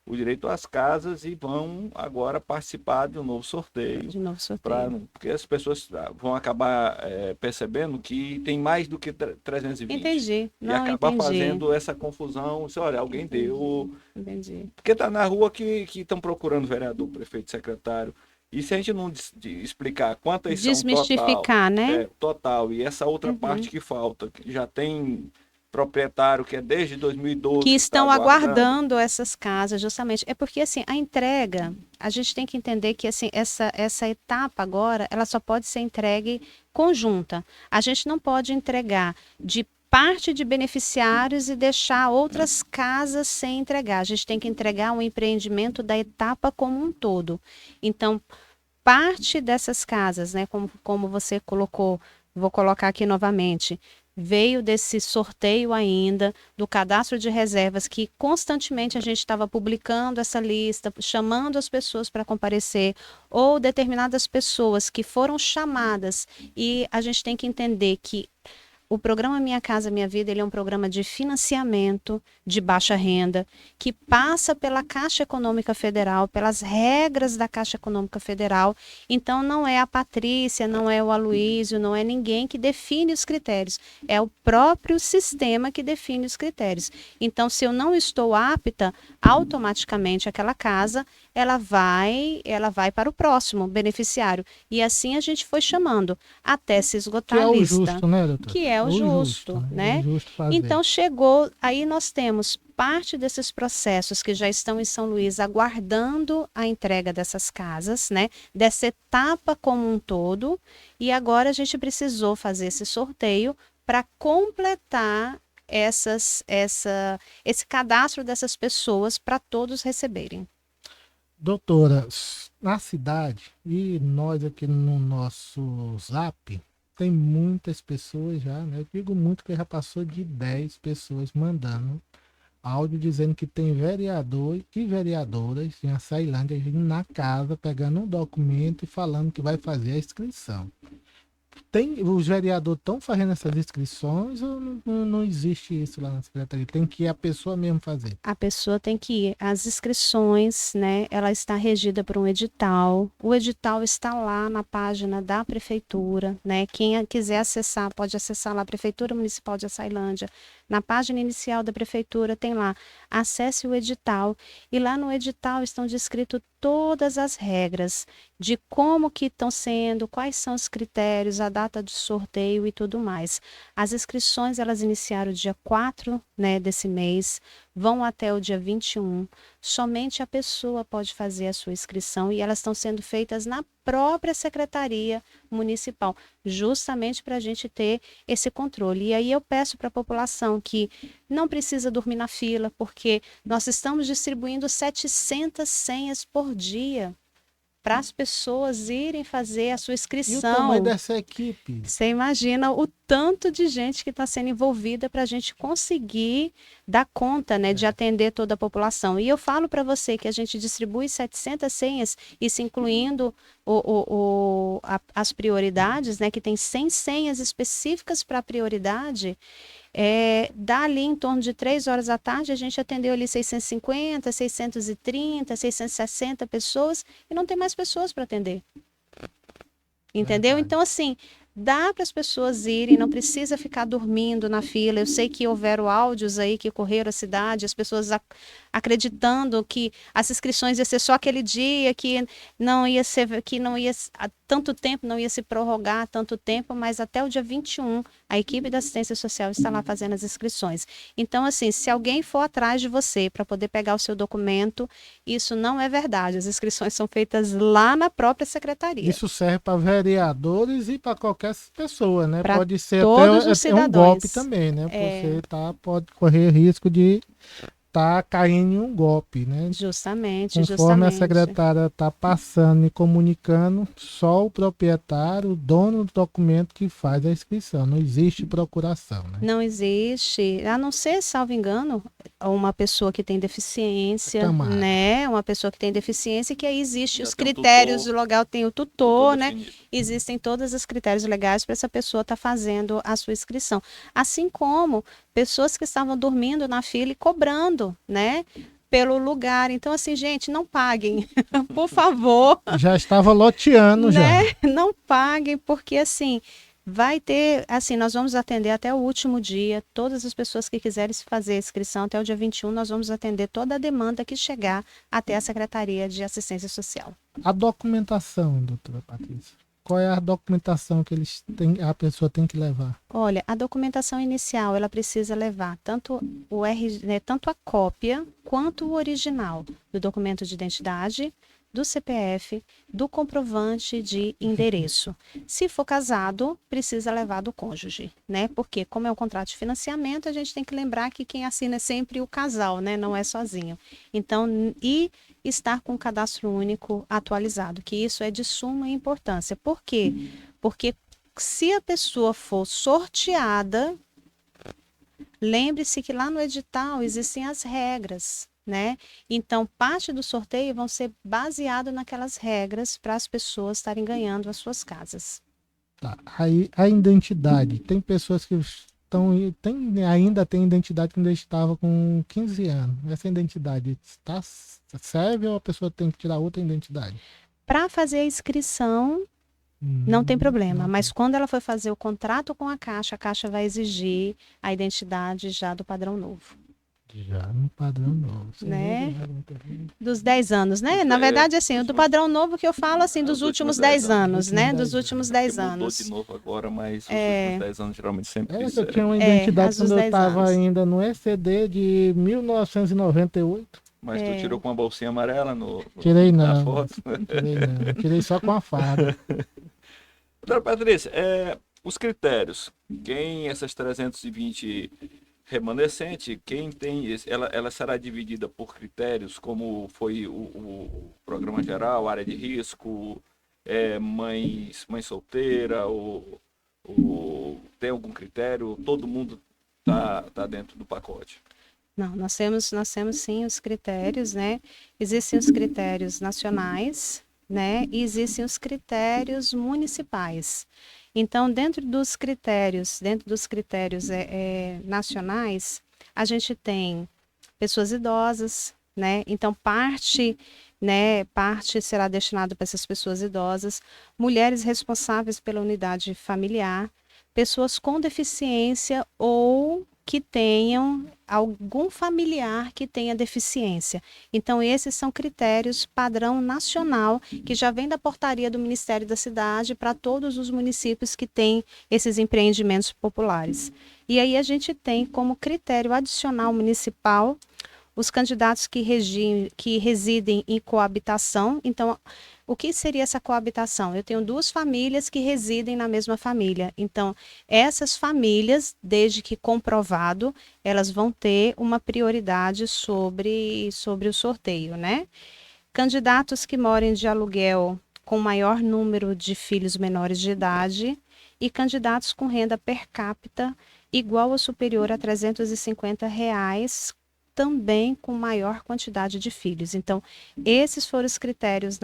o direito às casas e vão agora participar de um novo sorteio. De novo sorteio. Porque as pessoas vão acabar percebendo que tem mais do que 320. Entendi. E acabar fazendo essa confusão. Olha, alguém deu. Entendi. Porque está na rua que estão procurando vereador, prefeito, secretário. E se a gente não explicar quantas são Desmistificar, né? Total, e essa outra parte que falta, que já tem proprietário que é desde 2012 que estão tá aguardando essas casas, justamente. É porque, assim, a entrega, a gente tem que entender que, assim, essa etapa agora, ela só pode ser entregue conjunta. A gente não pode entregar de parte de beneficiários e deixar outras casas sem entregar. A gente tem que entregar um empreendimento da etapa como um todo. Então, parte dessas casas, né, como você colocou, vou colocar aqui novamente, veio desse sorteio ainda, do cadastro de reservas, que constantemente a gente estava publicando essa lista, chamando as pessoas para comparecer, ou determinadas pessoas que foram chamadas, e a gente tem que entender que o programa Minha Casa Minha Vida, ele é um programa de financiamento de baixa renda, que passa pela Caixa Econômica Federal, pelas regras da Caixa Econômica Federal. Então, não é a Patrícia, não é o Aloísio, não é ninguém que define os critérios. É o próprio sistema que define os critérios. Então, se eu não estou apta, automaticamente aquela casa, ela vai para o próximo beneficiário. E assim a gente foi chamando, até se esgotar a lista. Que é o justo, né, doutor? Que é o justo, né? Então chegou, aí nós temos parte desses processos que já estão em São Luís aguardando a entrega dessas casas, né? Dessa etapa como um todo, e agora a gente precisou fazer esse sorteio para completar esse cadastro dessas pessoas para todos receberem. Doutora, na cidade, e nós aqui no nosso Zap, tem muitas pessoas já, né? Eu digo muito que já passou de 10 pessoas mandando áudio dizendo que tem vereador e vereadoras em Açailândia vindo na casa, pegando um documento e falando que vai fazer a inscrição. Os vereadores estão fazendo essas inscrições ou não existe isso lá na secretaria? Tem que ir a pessoa mesmo fazer? A pessoa tem que ir. As inscrições, né? Ela está regida por um edital. O edital está lá na página da prefeitura, né? Quem quiser acessar, pode acessar lá, Prefeitura Municipal de Açailândia. Na página inicial da prefeitura tem lá, acesse o edital, e lá no edital estão descritas todas as regras de como que estão sendo, quais são os critérios, a data de sorteio e tudo mais. As inscrições, elas iniciaram dia 4, né, desse mês, vão até o dia 21. somente a pessoa pode fazer a sua inscrição e elas estão sendo feitas na própria Secretaria Municipal, justamente para a gente ter esse controle. E aí eu peço para a população que não precisa dormir na fila, porque nós estamos distribuindo 700 senhas por dia para as pessoas irem fazer a sua E o inscrição. tamanho dessa equipe? Você imagina o tanto de gente que está sendo envolvida para a gente conseguir dar conta, né, de atender toda a população. E eu falo para você que a gente distribui 700 senhas, isso incluindo as prioridades, né, que tem 100 senhas específicas para prioridade. Dá ali em torno de 3 horas da tarde, a gente atendeu ali 650, 630, 660 pessoas e não tem mais pessoas para atender. Entendeu? Verdade. Então, assim, dá para as pessoas irem, não precisa ficar dormindo na fila. Eu sei que houveram áudios aí que correram a cidade, as pessoas acreditando que as inscrições iam ser só aquele dia, que não ia ser, que não ia há tanto tempo, não ia se prorrogar tanto tempo, mas até o dia 21, a equipe da assistência social está lá fazendo as inscrições. Então, assim, se alguém for atrás de você para poder pegar o seu documento, isso não é verdade. As inscrições são feitas lá na própria secretaria. Isso serve para vereadores e para qualquer pessoa, né? Pra Pode ser todos até os um cidadãos. golpe também, né? Você pode correr risco de estar caindo em um golpe, né? Justamente, Conforme a justamente. secretária está passando e comunicando, só o proprietário, o dono do documento que faz a inscrição. Não existe procuração, né? Não existe, a não ser, salvo engano, uma pessoa que tem deficiência, Tomara. né? Uma pessoa que tem deficiência, que aí existe Já os tem um critérios, tutor, o local tem o tutor, né? definido. Existem todos os critérios legais para essa pessoa estar fazendo a sua inscrição. Assim como pessoas que estavam dormindo na fila e cobrando, né? Pelo lugar. Então, assim, gente, não paguem, por favor. Já estava loteando já. Né? Não paguem, porque assim, vai ter, assim, nós vamos atender até o último dia, todas as pessoas que quiserem se fazer a inscrição até o dia 21, nós vamos atender toda a demanda que chegar até a Secretaria de Assistência Social. A documentação, doutora Patrícia. Qual é a documentação que a pessoa tem que levar? Olha, a documentação inicial, ela precisa levar tanto tanto a cópia quanto o original do documento de identidade, do CPF, do comprovante de endereço. Se for casado, precisa levar do cônjuge, né? Porque como é um contrato de financiamento, a gente tem que lembrar que quem assina é sempre o casal, né? Não é sozinho. Então, e estar com o cadastro único atualizado, que isso é de suma importância. Por quê? Porque se a pessoa for sorteada, lembre-se que lá no edital existem as regras, né? Então, parte do sorteio vão ser baseado naquelas regras para as pessoas estarem ganhando as suas casas. Tá. Aí a identidade. Tem pessoas que ainda tem identidade quando estava com 15 anos. Essa identidade serve ou a pessoa tem que tirar outra identidade? Para fazer a inscrição, não tem problema, mas quando ela for fazer o contrato com a Caixa vai exigir a identidade já do padrão novo. Já no padrão novo. Né? Dos 10 anos, né? Na verdade, assim, o do padrão novo que eu falo, assim, dos últimos 10 anos, né? Dos últimos 10 anos. Mudou de novo agora, mas os últimos 10 anos geralmente sempre Eu tinha uma identidade quando eu estava ainda no ECD de 1998. Mas tu tirou com uma bolsinha amarela Tirei na não. foto? Tirei não. Tirei só com a farda. Doutora Patrícia, os critérios. Quem essas 320 remanescente, quem tem, ela será dividida por critérios, como foi o programa geral, área de risco, mãe solteira, ou tem algum critério? Todo mundo tá dentro do pacote? Não, nós temos sim os critérios, né? Existem os critérios nacionais, né? E existem os critérios municipais. Então, dentro dos critérios nacionais, a gente tem pessoas idosas, né? Então, parte será destinada para essas pessoas idosas, mulheres responsáveis pela unidade familiar, pessoas com deficiência ou que tenham algum familiar que tenha deficiência. Então, esses são critérios padrão nacional, que já vem da portaria do Ministério da Cidade para todos os municípios que têm esses empreendimentos populares. E aí a gente tem como critério adicional municipal os candidatos que residem em coabitação. Então, o que seria essa coabitação? Eu tenho duas famílias que residem na mesma família. Então, essas famílias, desde que comprovado, elas vão ter uma prioridade sobre o sorteio, né? Candidatos que morem de aluguel com maior número de filhos menores de idade e candidatos com renda per capita igual ou superior a R$ 350, também com maior quantidade de filhos. Então, esses foram os critérios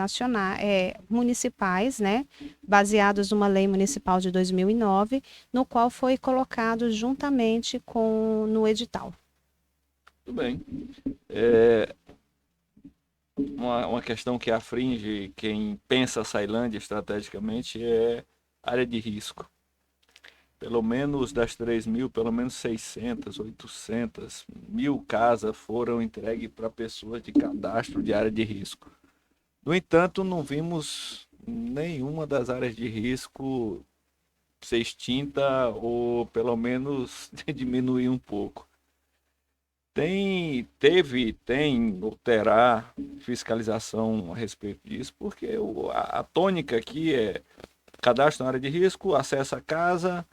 municipais, né, baseados numa lei municipal de 2009, no qual foi colocado juntamente no edital. Tudo bem. Uma questão que aflige quem pensa a Ceilândia estrategicamente é área de risco. Pelo menos das 3.000, pelo menos 600, 800, 1.000 casas foram entregues para pessoas de cadastro de área de risco. No entanto, não vimos nenhuma das áreas de risco ser extinta ou pelo menos diminuir um pouco. Tem ou terá fiscalização a respeito disso, porque a tônica aqui é cadastro na área de risco, acessa a casa,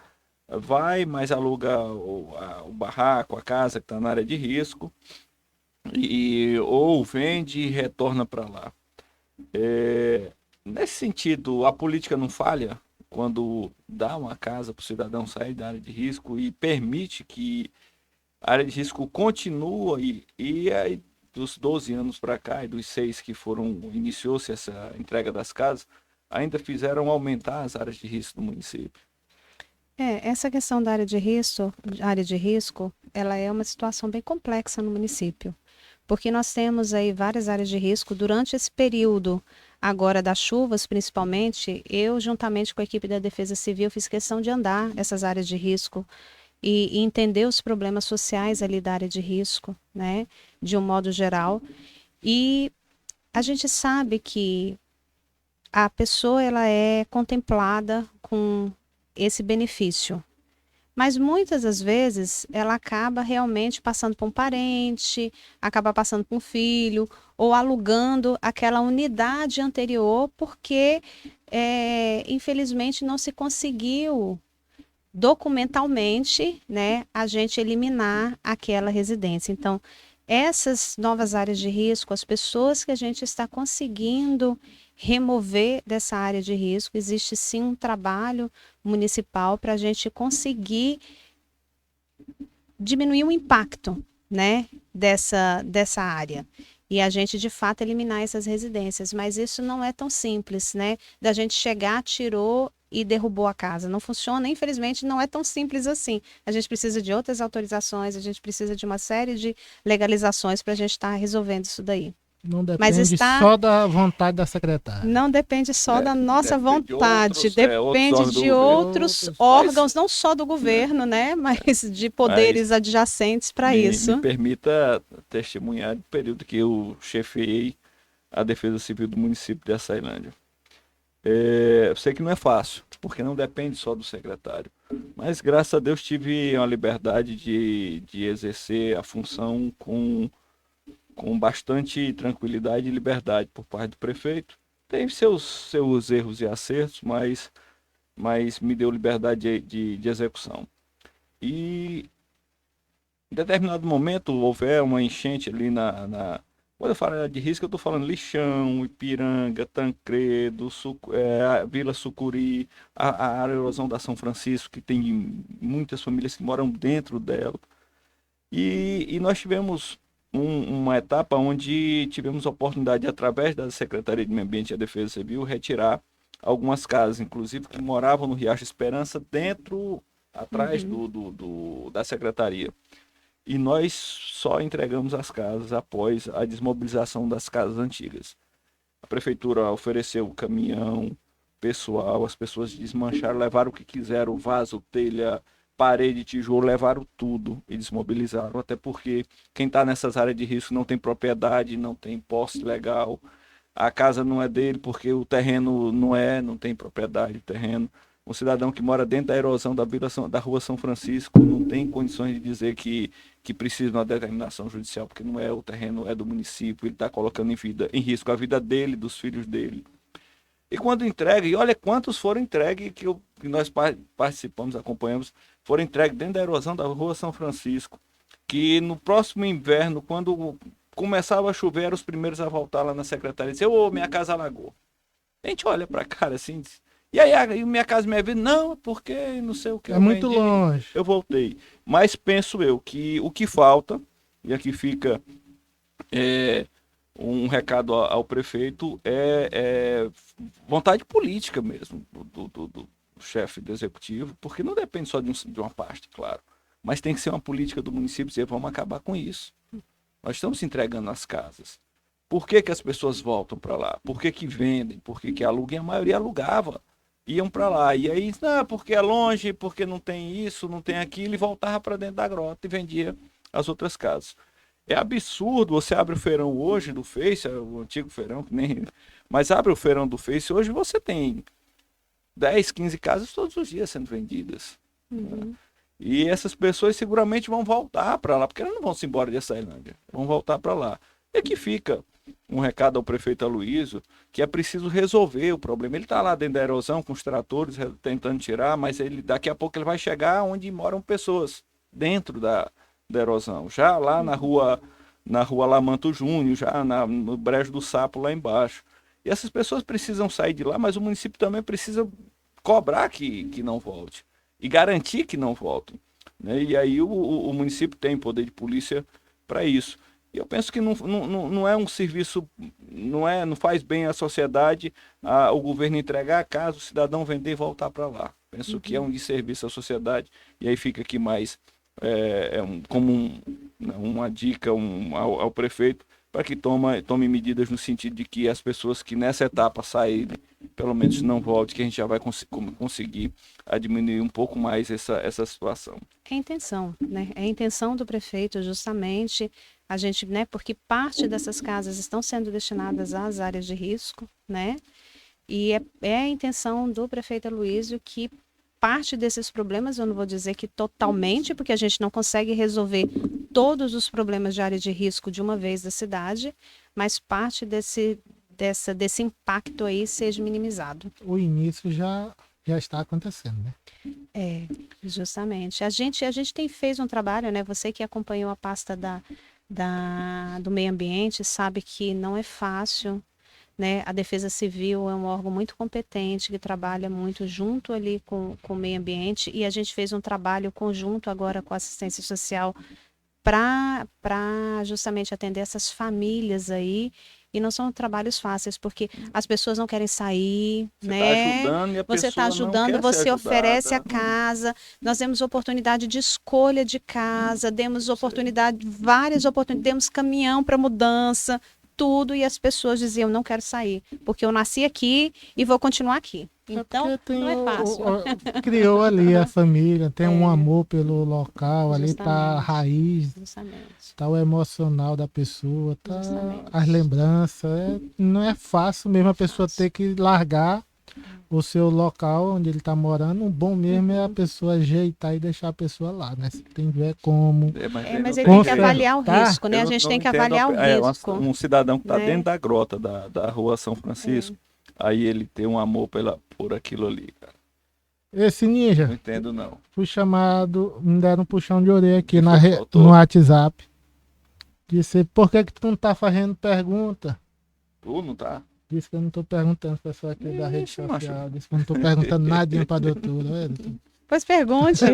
vai, mas aluga o barraco, a casa que está na área de risco, ou vende e retorna para lá. Nesse sentido, a política não falha quando dá uma casa para o cidadão sair da área de risco e permite que a área de risco continua e aí, dos 12 anos para cá e dos 6 que iniciou-se essa entrega das casas, ainda fizeram aumentar as áreas de risco do município. Essa questão da área de risco, ela é uma situação bem complexa no município, porque nós temos aí várias áreas de risco durante esse período agora das chuvas, principalmente. Eu, juntamente com a equipe da Defesa Civil, fiz questão de andar essas áreas de risco e entender os problemas sociais ali da área de risco, né, de um modo geral. E a gente sabe que a pessoa ela é contemplada com esse benefício, mas muitas das vezes ela acaba realmente passando por um parente, acaba passando por um filho, ou alugando aquela unidade anterior, porque infelizmente não se conseguiu documentalmente, né, a gente eliminar aquela residência. Então, essas novas áreas de risco, as pessoas que a gente está conseguindo remover dessa área de risco, existe sim um trabalho municipal para a gente conseguir diminuir o impacto, né, dessa área. E a gente, de fato, eliminar essas residências. Mas isso não é tão simples, né? Da gente chegar, tirou e derrubou a casa. Não funciona, infelizmente, não é tão simples assim. A gente precisa de outras autorizações, a gente precisa de uma série de legalizações para a gente estar resolvendo isso daí. Não depende só da vontade da secretária. Não depende só da nossa vontade, depende de outros órgãos, não só do governo, né, mas de poderes adjacentes para isso. Me permita testemunhar do período que eu chefiei a Defesa Civil do município de Açailândia. Eu sei que não é fácil, porque não depende só do secretário, mas graças a Deus tive uma liberdade de exercer a função com bastante tranquilidade e liberdade por parte do prefeito. Tem seus erros e acertos, mas me deu liberdade de execução. E em determinado momento houver uma enchente ali quando eu falo de risco, eu estou falando Lixão, Ipiranga, Tancredo, Vila Sucuri, a erosão da São Francisco, que tem muitas famílias que moram dentro dela. E nós tivemos uma etapa onde tivemos a oportunidade, através da Secretaria de Meio Ambiente e Defesa Civil, retirar algumas casas, inclusive que moravam no Riacho Esperança, atrás da Secretaria. E nós só entregamos as casas após a desmobilização das casas antigas. A prefeitura ofereceu caminhão, pessoal, as pessoas desmancharam, levaram o que quiseram, vaso, telha, parede, tijolo, levaram tudo e desmobilizaram, até porque quem está nessas áreas de risco não tem propriedade, não tem posse legal, a casa não é dele porque o terreno não tem propriedade do terreno. Um cidadão que mora dentro da erosão da Rua São Francisco não tem condições de dizer que que precisa de uma determinação judicial, porque não é o terreno, é do município, ele está colocando em risco a vida dele, dos filhos dele. E quando entrega, e olha quantos foram entregues, que nós participamos, acompanhamos, foram entregues dentro da erosão da Rua São Francisco, que no próximo inverno, quando começava a chover, eram os primeiros a voltar lá na secretaria e dizer, ô, minha casa alagou. A gente olha para a cara assim, diz, e aí minha casa, minha vida, não, porque não sei o que. É muito longe. Eu voltei. Mas penso eu que o que falta, e aqui fica um recado ao prefeito, é vontade política mesmo do chefe do executivo, porque não depende só de uma parte, claro, mas tem que ser uma política do município dizer, vamos acabar com isso. Nós estamos entregando as casas. Por que as pessoas voltam para lá? Por que vendem? Por que alugam? A maioria alugava. Iam para lá. E aí, não, porque é longe, porque não tem isso, não tem aquilo, e voltava para dentro da grota e vendia as outras casas. É absurdo, você abre o feirão hoje do Face, o antigo feirão, que nem... mas abre o feirão do Face, hoje você tem 10, 15 casas todos os dias sendo vendidas. Né? E essas pessoas seguramente vão voltar para lá, porque elas não vão se embora de Açailândia, vão voltar para lá. E aqui fica um recado ao prefeito Aloysio, que é preciso resolver o problema. Ele está lá dentro da erosão com os tratores tentando tirar, mas daqui a pouco ele vai chegar onde moram pessoas, dentro da erosão, já lá na rua Lamanto Júnior, já no Brejo do Sapo lá embaixo. E essas pessoas precisam sair de lá, mas o município também precisa cobrar que não volte e garantir que não voltem. Né? E aí o município tem poder de polícia para isso. E eu penso que não é um serviço, não faz bem à sociedade o governo entregar a casa, o cidadão vender e voltar para lá. Penso que é um desserviço à sociedade, e aí fica aqui mais uma dica ao prefeito para que tome medidas no sentido de que as pessoas que nessa etapa saírem, pelo menos não volte, que a gente já vai conseguir diminuir um pouco mais essa situação. É a intenção, né? É a intenção do prefeito justamente a gente, né? Porque parte dessas casas estão sendo destinadas às áreas de risco, né? E é a intenção do prefeito Aloysio que parte desses problemas, eu não vou dizer que totalmente, porque a gente não consegue resolver todos os problemas de área de risco de uma vez da cidade, mas parte desse impacto aí seja minimizado. O início já está acontecendo, né? É, justamente. A gente fez um trabalho, né? Você que acompanhou a pasta do meio ambiente sabe que não é fácil, né? A Defesa Civil é um órgão muito competente que trabalha muito junto ali com o meio ambiente, e a gente fez um trabalho conjunto agora com a assistência social para justamente atender essas famílias aí. E não são trabalhos fáceis, porque as pessoas não querem sair, né? Você está ajudando, você oferece a casa. Nós demos oportunidade de escolha de casa, demos várias oportunidades, demos caminhão para mudança, tudo, e as pessoas diziam, não quero sair, porque eu nasci aqui e vou continuar aqui. Então, não é fácil. Criou ali a família, tem um amor pelo local, ali está a raiz, está o emocional da pessoa, tá as lembranças. Não é fácil mesmo a pessoa ter que largar o seu local onde ele está morando. O bom mesmo é a pessoa ajeitar e deixar a pessoa lá, né? Se tem ver como. Mas ele tem que avaliar o risco, né? A gente tem que avaliar o risco. Um cidadão que está dentro da grota da Rua São Francisco, aí ele tem um amor por aquilo ali, cara. Esse ninja. Não entendo, não. Fui chamado, me deram um puxão de orelha aqui no WhatsApp. Disse, por que tu não tá fazendo pergunta? Tu não tá? Disse que eu não tô perguntando, pessoal aqui da rede social. Disse que eu não tô perguntando nadinha pra doutora. Pois pergunte.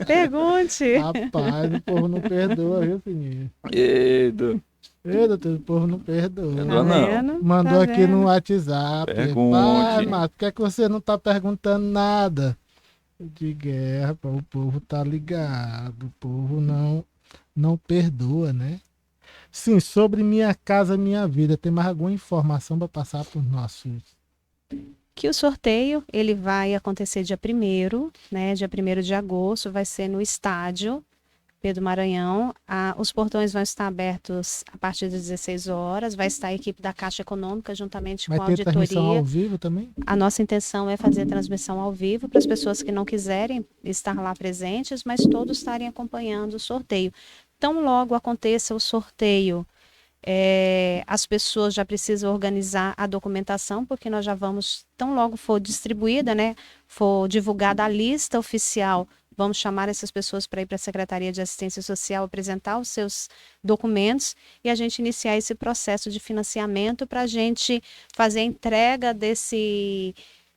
Pergunte. Rapaz, o povo não perdoa, viu, filhinho? Ei, doutor, o povo não perdoa. Não. Mandou aqui no WhatsApp. Pergunte. Mas por que é que você não tá perguntando nada? De guerra, o povo tá ligado. O povo não perdoa, né? Sim, sobre Minha Casa Minha Vida, tem mais alguma informação para passar para os nossos? Que o sorteio, ele vai acontecer dia 1º, né? Dia 1º de agosto, vai ser no estádio Pedro Maranhão. Os portões vão estar abertos a partir das 16 horas. Vai estar a equipe da Caixa Econômica juntamente com a Vai ter transmissão auditoria. ao vivo também? A nossa intenção é fazer a transmissão ao vivo para as pessoas que não quiserem estar lá presentes, mas todos estarem acompanhando o sorteio. Tão logo aconteça o sorteio, as pessoas já precisam organizar a documentação, porque nós já vamos, tão logo for distribuída, né, for divulgada a lista oficial, vamos chamar essas pessoas para ir para a Secretaria de Assistência Social, apresentar os seus documentos e a gente iniciar esse processo de financiamento para a gente fazer a entrega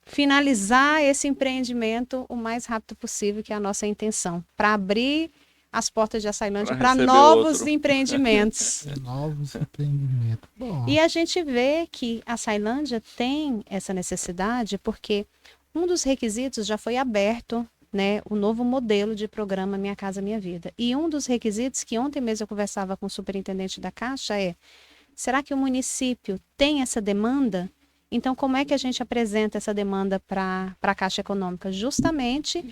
finalizar esse empreendimento o mais rápido possível, que é a nossa intenção, para abrir as portas de Açailândia para novos empreendimentos. Novos empreendimentos. Bom. E a gente vê que a Açailândia tem essa necessidade porque um dos requisitos já foi aberto, né, o novo modelo de programa Minha Casa Minha Vida. E um dos requisitos que ontem mesmo eu conversava com o superintendente da Caixa será que o município tem essa demanda? Então, como é que a gente apresenta essa demanda para a Caixa Econômica? Justamente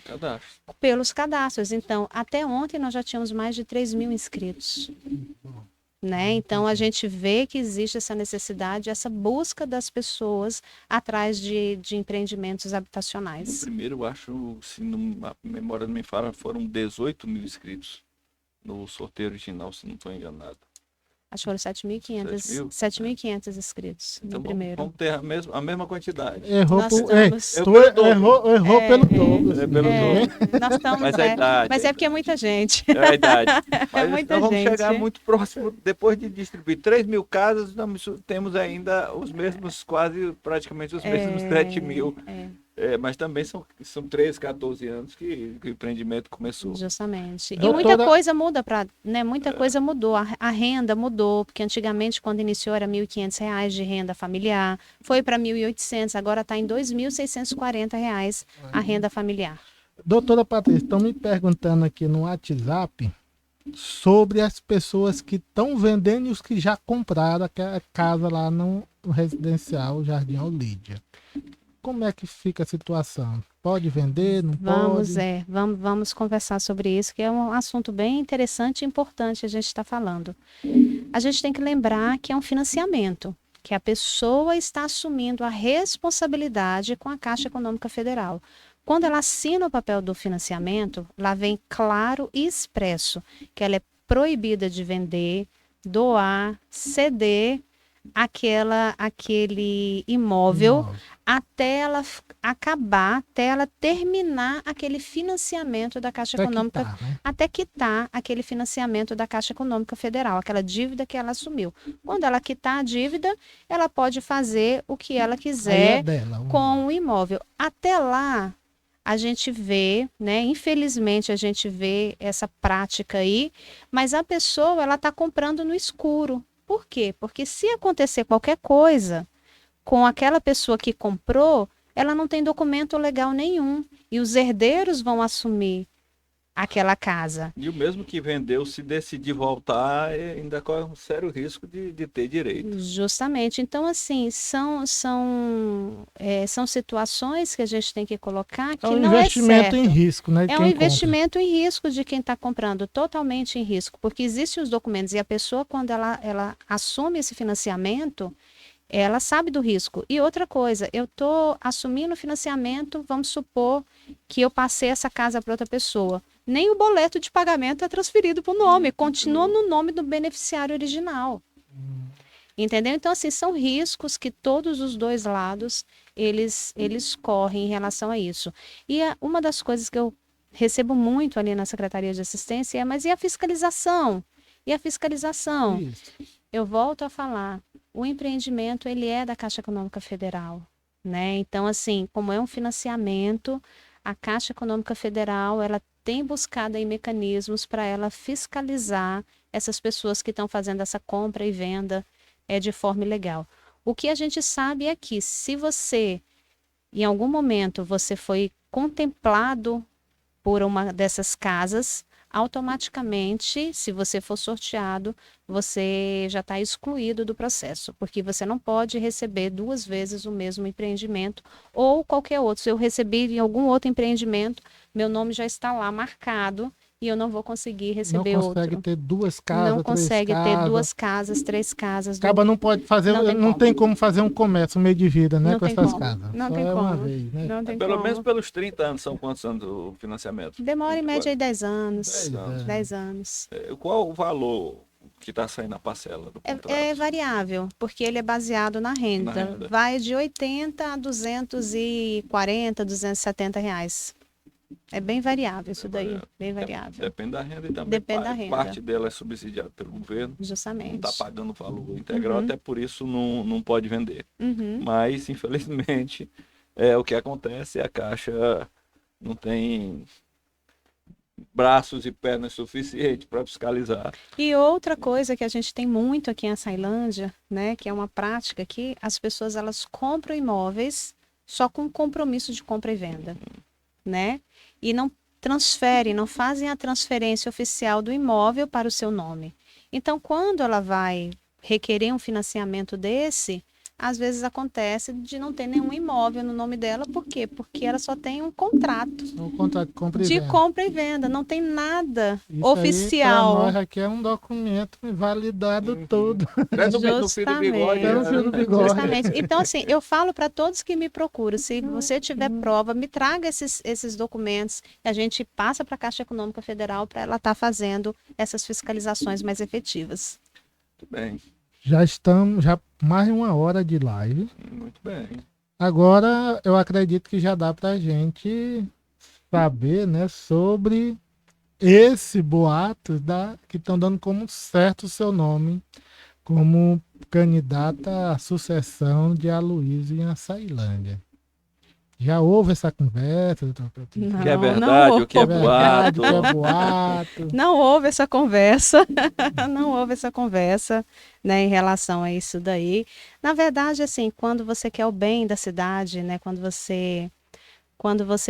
pelos cadastros. Então, até ontem nós já tínhamos mais de 3.000 inscritos. Né? Então, a gente vê que existe essa necessidade, essa busca das pessoas atrás de empreendimentos habitacionais. No primeiro, eu acho, se a memória não me falha, foram 18.000 inscritos no sorteio original, se não estou enganado. Acho que foram 7.500 inscritos então, no primeiro. Vamos ter a mesma quantidade. Errou pelo dobro. Nós estamos, mas a idade. Mas é porque é muita gente. É a idade. Mas muita nós vamos gente. chegar muito próximo, depois de distribuir 3.000 casas, nós temos ainda os mesmos, praticamente os mesmos 7.000. Mas também são 13, 14 anos que o empreendimento começou. Justamente. Doutora... E muita coisa muda muita coisa mudou. A renda mudou, porque antigamente, quando iniciou, era R$ 1.500 de renda familiar, foi para R$ 1.800, agora está em R$ 2.640 a renda familiar. Doutora Patrícia, estão me perguntando aqui no WhatsApp sobre as pessoas que estão vendendo e os que já compraram aquela casa lá no residencial Jardim Aulídia. Como é que fica a situação? Pode vender, não pode? Vamos conversar sobre isso, que é um assunto bem interessante e importante a gente está falando. A gente tem que lembrar que é um financiamento, que a pessoa está assumindo a responsabilidade com a Caixa Econômica Federal. Quando ela assina o papel do financiamento, lá vem claro e expresso que ela é proibida de vender, doar, ceder aquele imóvel até ela acabar, até ela terminar aquele financiamento da Caixa Econômica, até quitar aquele financiamento da Caixa Econômica Federal, aquela dívida que ela assumiu. Quando ela quitar a dívida, ela pode fazer o que ela quiser com o imóvel. Até lá, a gente vê, né? Infelizmente a gente vê essa prática aí, mas a pessoa ela está comprando no escuro. Por quê? Porque se acontecer qualquer coisa com aquela pessoa que comprou, ela não tem documento legal nenhum. E os herdeiros vão assumir aquela casa. E o mesmo que vendeu, se decidir voltar, ainda corre um sério risco de ter direito. Justamente. Então, assim, são situações que a gente tem que colocar que não é certo. É um investimento em risco, né? É um investimento em risco de quem está comprando, totalmente em risco, porque existem os documentos e a pessoa, quando ela assume esse financiamento, ela sabe do risco. E outra coisa, eu estou assumindo o financiamento, vamos supor que eu passei essa casa para outra pessoa. Nem o boleto de pagamento é transferido para o nome, continua no nome do beneficiário original. Entendeu? Então, assim, são riscos que todos os dois lados, eles correm em relação a isso. E uma das coisas que eu recebo muito ali na Secretaria de Assistência mas e a fiscalização? E a fiscalização? Isso. Eu volto a falar, o empreendimento, ele é da Caixa Econômica Federal, né? Então, assim, como é um financiamento, a Caixa Econômica Federal, ela tem buscado aí mecanismos para ela fiscalizar essas pessoas que estão fazendo essa compra e venda de forma ilegal. O que a gente sabe é que se você, em algum momento, você foi contemplado por uma dessas casas, automaticamente, se você for sorteado, você já está excluído do processo, porque você não pode receber 2 vezes o mesmo empreendimento ou qualquer outro. Se eu recebi em algum outro empreendimento, meu nome já está lá marcado e eu não vou conseguir Não receber consegue outro. ter duas casas, Não três consegue ter casas. 2 casas, 3 casas. Acaba não pode fazer, Não tem não como. tem como fazer um comércio, um meio de vida, né, Não com tem essas como. casas. Não Só tem é uma como. vez, né? Não tem Pelo como. menos pelos 30 anos, são quantos anos o financiamento? Demora em 24. média aí 10 anos. 10 anos. 10 anos. Qual o valor que está saindo na parcela do contrato? É variável, porque ele é baseado na renda. Na renda. Vai de 80 a 240, 270 reais. É bem variável isso daí, variável. bem variável. Depende da renda e também Depende da renda. parte dela é subsidiada pelo governo. Não Justamente. está pagando o valor integral, Uhum. até por isso não pode vender. Uhum. Mas, infelizmente, o que acontece é a Caixa não tem braços e pernas suficientes para fiscalizar. E outra coisa que a gente tem muito aqui em Açailândia, né, que é uma prática que as pessoas elas compram imóveis só com compromisso de compra e venda, né? E não transferem, não fazem a transferência oficial do imóvel para o seu nome. Então, quando ela vai requerer um financiamento desse, às vezes acontece de não ter nenhum imóvel no nome dela. Por quê? Porque ela só tem um contrato Um contrato de compra e de venda. compra e venda, não tem nada Isso oficial. Aí, pra nós aqui é um documento validado todo. Até no fio do bigode. Até no fio do bigode. Justamente. Então, assim, eu falo para todos que me procuram, se você tiver prova, me traga esses documentos e a gente passa para a Caixa Econômica Federal para ela estar fazendo essas fiscalizações mais efetivas. Muito bem, Já estamos, já mais de 1 hora de live. muito bem. Agora, eu acredito que já dá pra gente saber, né, sobre esse boato que estão dando como certo o seu nome como candidata à sucessão de Aloysio em Açailândia. Já houve essa conversa, doutor Patrícia? O que é Não, verdade, não o que é Verdade, boato. o que é boato? Não houve essa conversa, não houve essa conversa, né, em relação a isso daí. Na verdade, assim, quando você quer o bem da cidade, né, quando você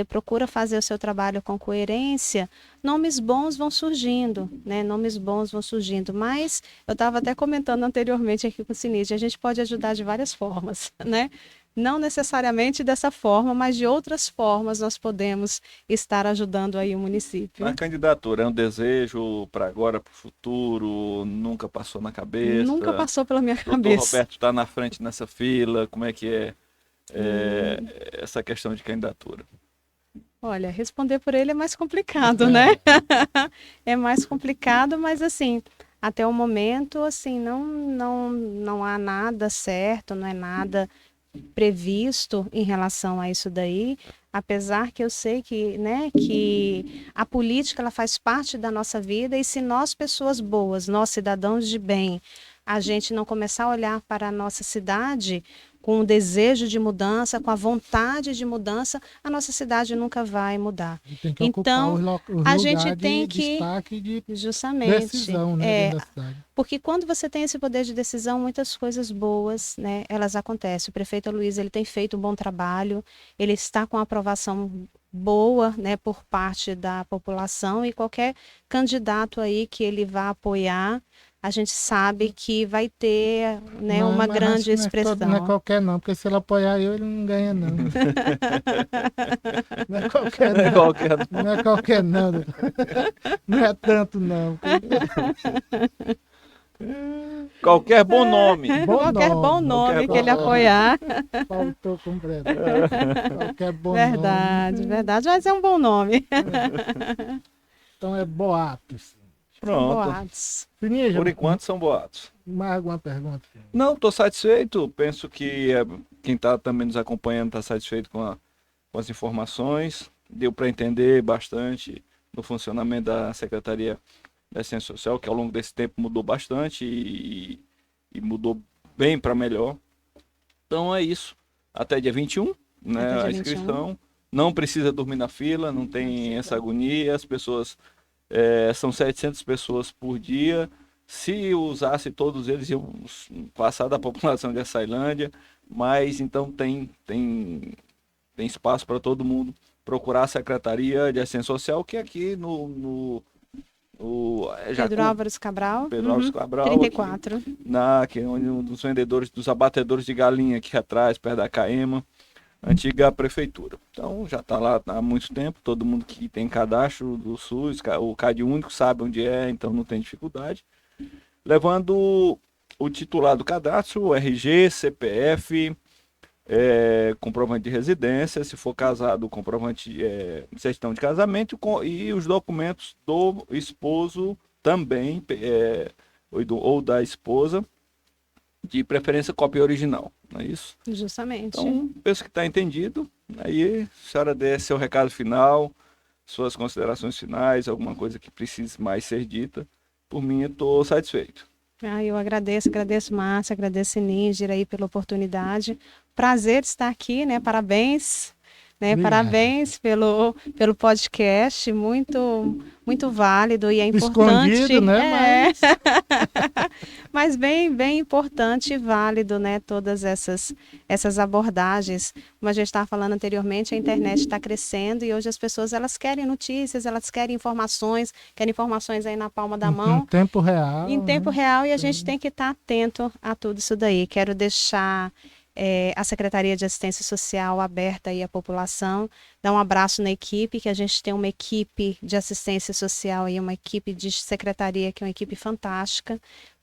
procura fazer o seu trabalho com coerência, nomes bons vão surgindo, né? Nomes bons vão surgindo. Mas eu estava até comentando anteriormente aqui com o Sinise, a gente pode ajudar de várias formas, né? Não necessariamente dessa forma, mas de outras formas nós podemos estar ajudando aí o município. A candidatura é um desejo para agora, para o futuro? Nunca passou na cabeça? Nunca passou pela minha Doutor cabeça. Roberto está na frente nessa fila, como é que é, essa questão de candidatura? Olha, responder por ele é mais complicado, né? É mais complicado, mas assim, até o momento, assim, não há nada certo, não é nada previsto em relação a isso daí, apesar que eu sei que, né, que a política ela faz parte da nossa vida e se nós pessoas boas, nós cidadãos de bem, a gente não começar a olhar para a nossa cidade com o desejo de mudança, com a vontade de mudança, a nossa cidade nunca vai mudar. Tem que Então, ocupar os a lugares gente tem de que destaque de justamente decisão, né, dentro da cidade. porque quando você tem esse poder de decisão, muitas coisas boas, né, elas acontecem. O prefeito Aloysio, ele tem feito um bom trabalho, ele está com aprovação boa, né, por parte da população e qualquer candidato aí que ele vá apoiar, a gente sabe que vai ter, né, Não, uma mas grande acho que expressão. Não é qualquer não, porque se ele apoiar eu, ele não ganha não. Não é qualquer Não é não. qualquer Não é qualquer não. Não é tanto não. Qualquer bom nome. Qualquer bom nome que ele apoiar. Faltou completo. Qualquer bom Verdade, verdade, mas é um bom nome. nome. Então é boatos. Pronto. Boatos. Finija, Por enquanto são boatos. mais alguma pergunta? Não, estou satisfeito. Penso que quem está também nos acompanhando está satisfeito com as informações. Deu para entender bastante no funcionamento da Secretaria da Assistência Social, que ao longo desse tempo mudou bastante e mudou bem para melhor. Então é isso. Até dia 21, né, Até dia a inscrição. 21. Não precisa dormir na fila, não tem essa agonia. As pessoas, são 700 pessoas por dia. Se usasse todos eles, iam passar da população de Açailândia. Mas então tem espaço para todo mundo procurar a Secretaria de Assistência Social, que é aqui no Pedro Álvares Cabral. Pedro Álvares Cabral, 34. onde um dos vendedores, dos abatedores de galinha aqui atrás, perto da Caema. antiga prefeitura. Então já está lá há muito tempo, todo mundo que tem cadastro do SUS, o CAD único sabe onde é, então não tem dificuldade. Levando o titular do cadastro, o RG, CPF, comprovante de residência, se for casado, comprovante, certidão de casamento e os documentos do esposo também, ou da esposa, de preferência cópia original, não é isso? Justamente. Então, penso que está entendido. Aí, a senhora dê seu recado final, suas considerações finais, alguma coisa que precise mais ser dita. Por mim, eu estou satisfeito. Eu agradeço, Márcia, agradeço Níger aí pela oportunidade. Prazer estar aqui, né? Parabéns. Né? Parabéns pelo podcast, muito válido e é importante. Escondido, né? Mas bem importante e válido, né? Todas essas abordagens. Como a gente estava falando anteriormente, a internet está crescendo e hoje as pessoas elas querem notícias, elas querem informações aí na palma da mão. Em tempo real. Em tempo real, e a gente tem que estar atento a tudo isso daí. Quero deixar a Secretaria de Assistência Social aberta aí à população, dar um abraço na equipe, que a gente tem uma equipe de assistência social e uma equipe de secretaria que é uma equipe fantástica,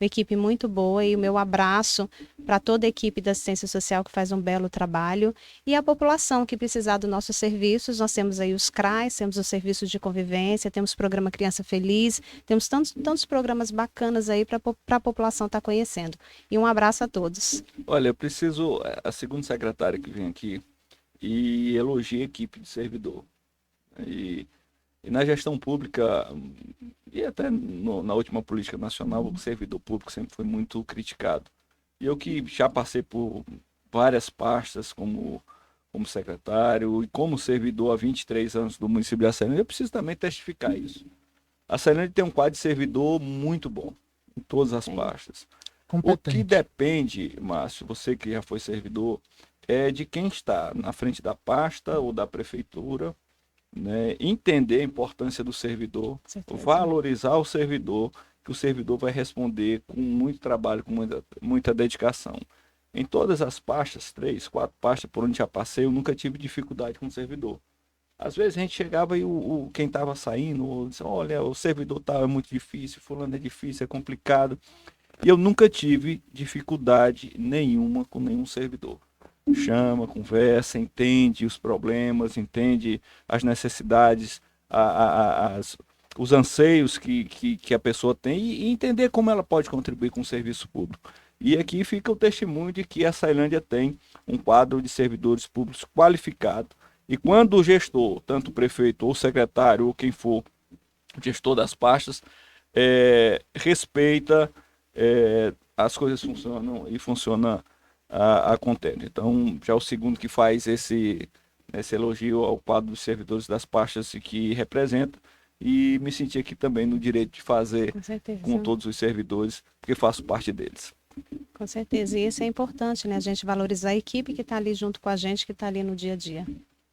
uma equipe muito boa, e o meu abraço para toda a equipe da assistência social que faz um belo trabalho, e a população que precisar dos nossos serviços. Nós temos aí os CRAs, temos os serviços de convivência, temos o programa Criança Feliz, temos tantos programas bacanas aí para a população estar conhecendo. E um abraço a todos. Olha, eu preciso, a segunda secretária que vem aqui, e elogia a equipe de servidor. E na gestão pública, e até na última política nacional, o servidor público sempre foi muito criticado. E eu que já passei por várias pastas como secretário e como servidor há 23 anos do município de Açailândia, eu preciso também testificar isso. A Açailândia tem um quadro de servidor muito bom, em todas as pastas. Competente. O que depende, Márcio, você que já foi servidor, é de quem está na frente da pasta ou da prefeitura, né? Entender a importância do servidor, valorizar o servidor, que o servidor vai responder com muito trabalho, com muita dedicação. Em todas as pastas, 3, 4 pastas por onde já passei, eu nunca tive dificuldade com o servidor. Às vezes a gente chegava e quem estava saindo, disse, olha, o servidor tal é muito difícil, fulano é difícil, é complicado. E eu nunca tive dificuldade nenhuma com nenhum servidor. Chama, conversa, entende os problemas, entende as necessidades, os anseios que a pessoa tem e entender como ela pode contribuir com o serviço público. E aqui fica o testemunho de que a Açailândia tem um quadro de servidores públicos qualificado. E quando o gestor, tanto o prefeito ou o secretário ou quem for o gestor das pastas, respeita, as coisas funcionam e funciona a contento. Então, já é o segundo que faz esse elogio ao quadro dos servidores das pastas que representa, e me senti aqui também no direito de fazer com todos os servidores, porque faço parte deles. Com certeza, e isso é importante, né? A gente valorizar a equipe que está ali junto com a gente, que está ali no dia a dia.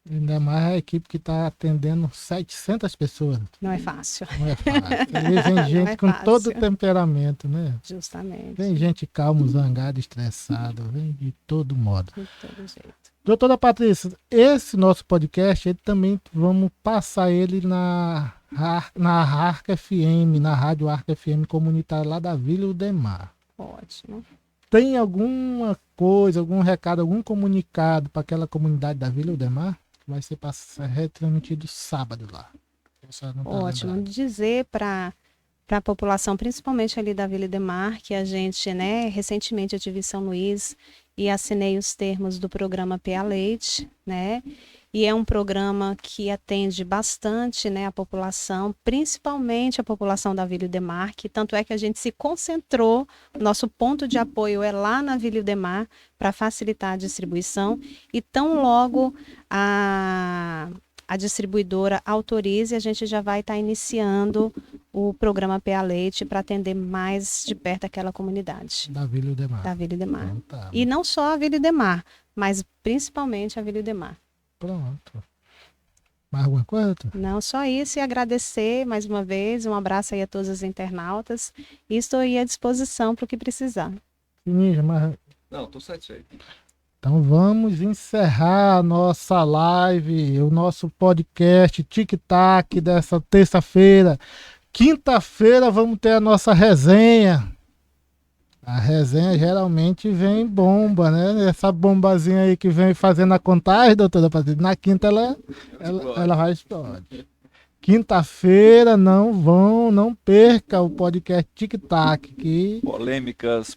Ainda mais a equipe que está atendendo 700 pessoas. Não é fácil. Não é fácil. Vem gente com todo o temperamento, né? Justamente. Vem gente calmo, zangado, estressado, vem de todo modo. De todo jeito. Doutora Patrícia, esse nosso podcast, ele também vamos passar ele na Arca FM, na Rádio Arca FM comunitária lá da Vila Udemar. Ótimo. Tem alguma coisa, algum recado, algum comunicado para aquela comunidade da Vila Udemar? Vai ser retransmitido sábado lá. Ótimo. Dizer para a população, principalmente ali da Vila Udemar, que a gente, né, recentemente eu tive em São Luís e assinei os termos do programa PA Leite, né? E é um programa que atende bastante, né, a população, principalmente a população da Vila Udemar, que tanto é que a gente se concentrou, nosso ponto de apoio é lá na Vila Udemar, para facilitar a distribuição, e tão logo a distribuidora autorize, a gente já vai estar iniciando o programa PA Leite para atender mais de perto aquela comunidade. Da Vila Udemar. Da Vila Udemar. Então, tá. E não só a Vila Udemar, mas principalmente a Vila Udemar. Pronto. Mais alguma coisa? Não, só isso, e agradecer mais uma vez, um abraço aí a todos os internautas, e estou aí à disposição para o que precisar. Ninja, mas... Não, estou satisfeito. Então vamos encerrar a nossa live, o nosso podcast Tic-Tac dessa terça-feira. Quinta-feira vamos ter a nossa resenha. A resenha geralmente vem bomba, né? Essa bombazinha aí que vem fazendo a contagem, doutora Patrícia, na quinta ela vai explodir. Quinta-feira não perca o podcast Tic-Tac, que Polêmicas.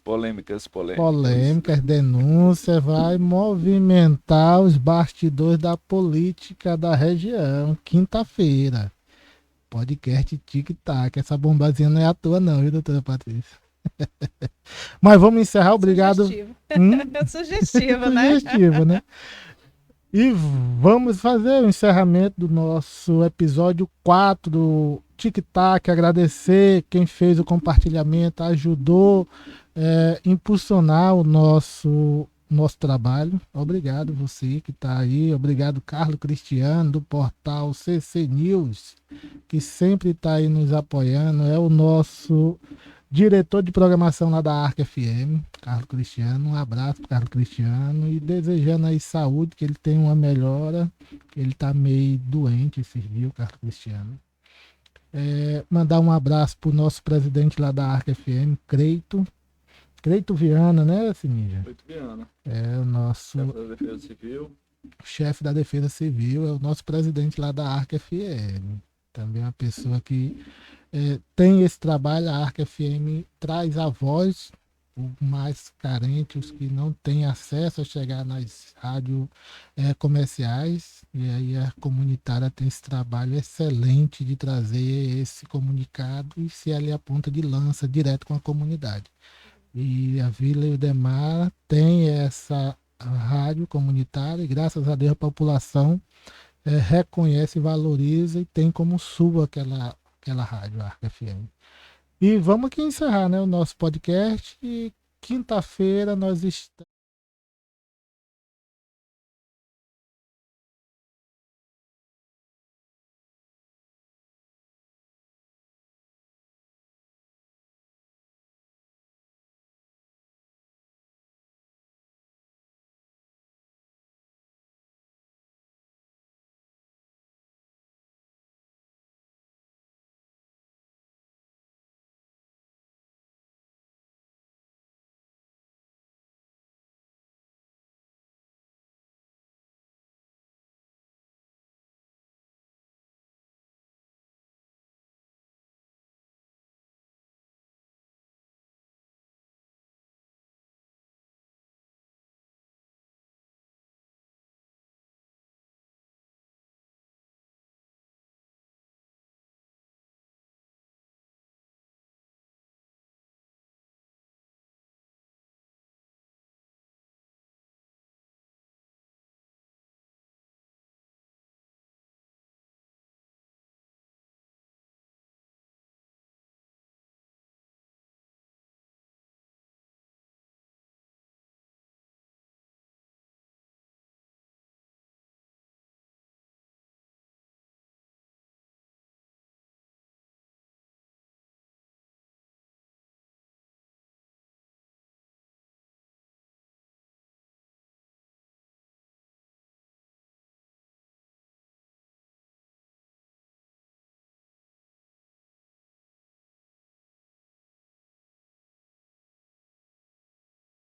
polêmicas, denúncias, vai movimentar os bastidores da política da região. Quinta-feira, podcast Tic-Tac. Essa bombazinha não é à toa não, viu, doutora Patrícia? Mas vamos encerrar, obrigado. Sugestivo. Sugestivo, né? Sugestivo, né? E vamos fazer o encerramento do nosso episódio 4 do Tic-Tac. Agradecer quem fez o compartilhamento, ajudou impulsionar o nosso trabalho. Obrigado você que está aí. Obrigado, Carlos Cristiano, do portal CC News, que sempre está aí nos apoiando. É o nosso diretor de programação lá da Arc FM, Carlos Cristiano. Um abraço para Carlos Cristiano e desejando aí saúde, que ele tenha uma melhora. Ele tá meio doente esses dias, o Carlos Cristiano. Mandar um abraço pro nosso presidente lá da Arc FM, Creito Viana, né, Sininja? Creito Viana. É o nosso chefe da Defesa Civil. Chefe da Defesa Civil, é o nosso presidente lá da Arc FM. Também uma pessoa que tem esse trabalho. A Arc FM traz a voz, os mais carentes, os que não têm acesso a chegar nas rádios comerciais, e aí a comunitária tem esse trabalho excelente de trazer esse comunicado e ser ali a ponta de lança direto com a comunidade. E a Vila Eudemar tem essa rádio comunitária e graças a Deus a população reconhece, valoriza e tem como sua aquela rádio Arc FM. E vamos aqui encerrar, né, o nosso podcast. E quinta-feira nós estamos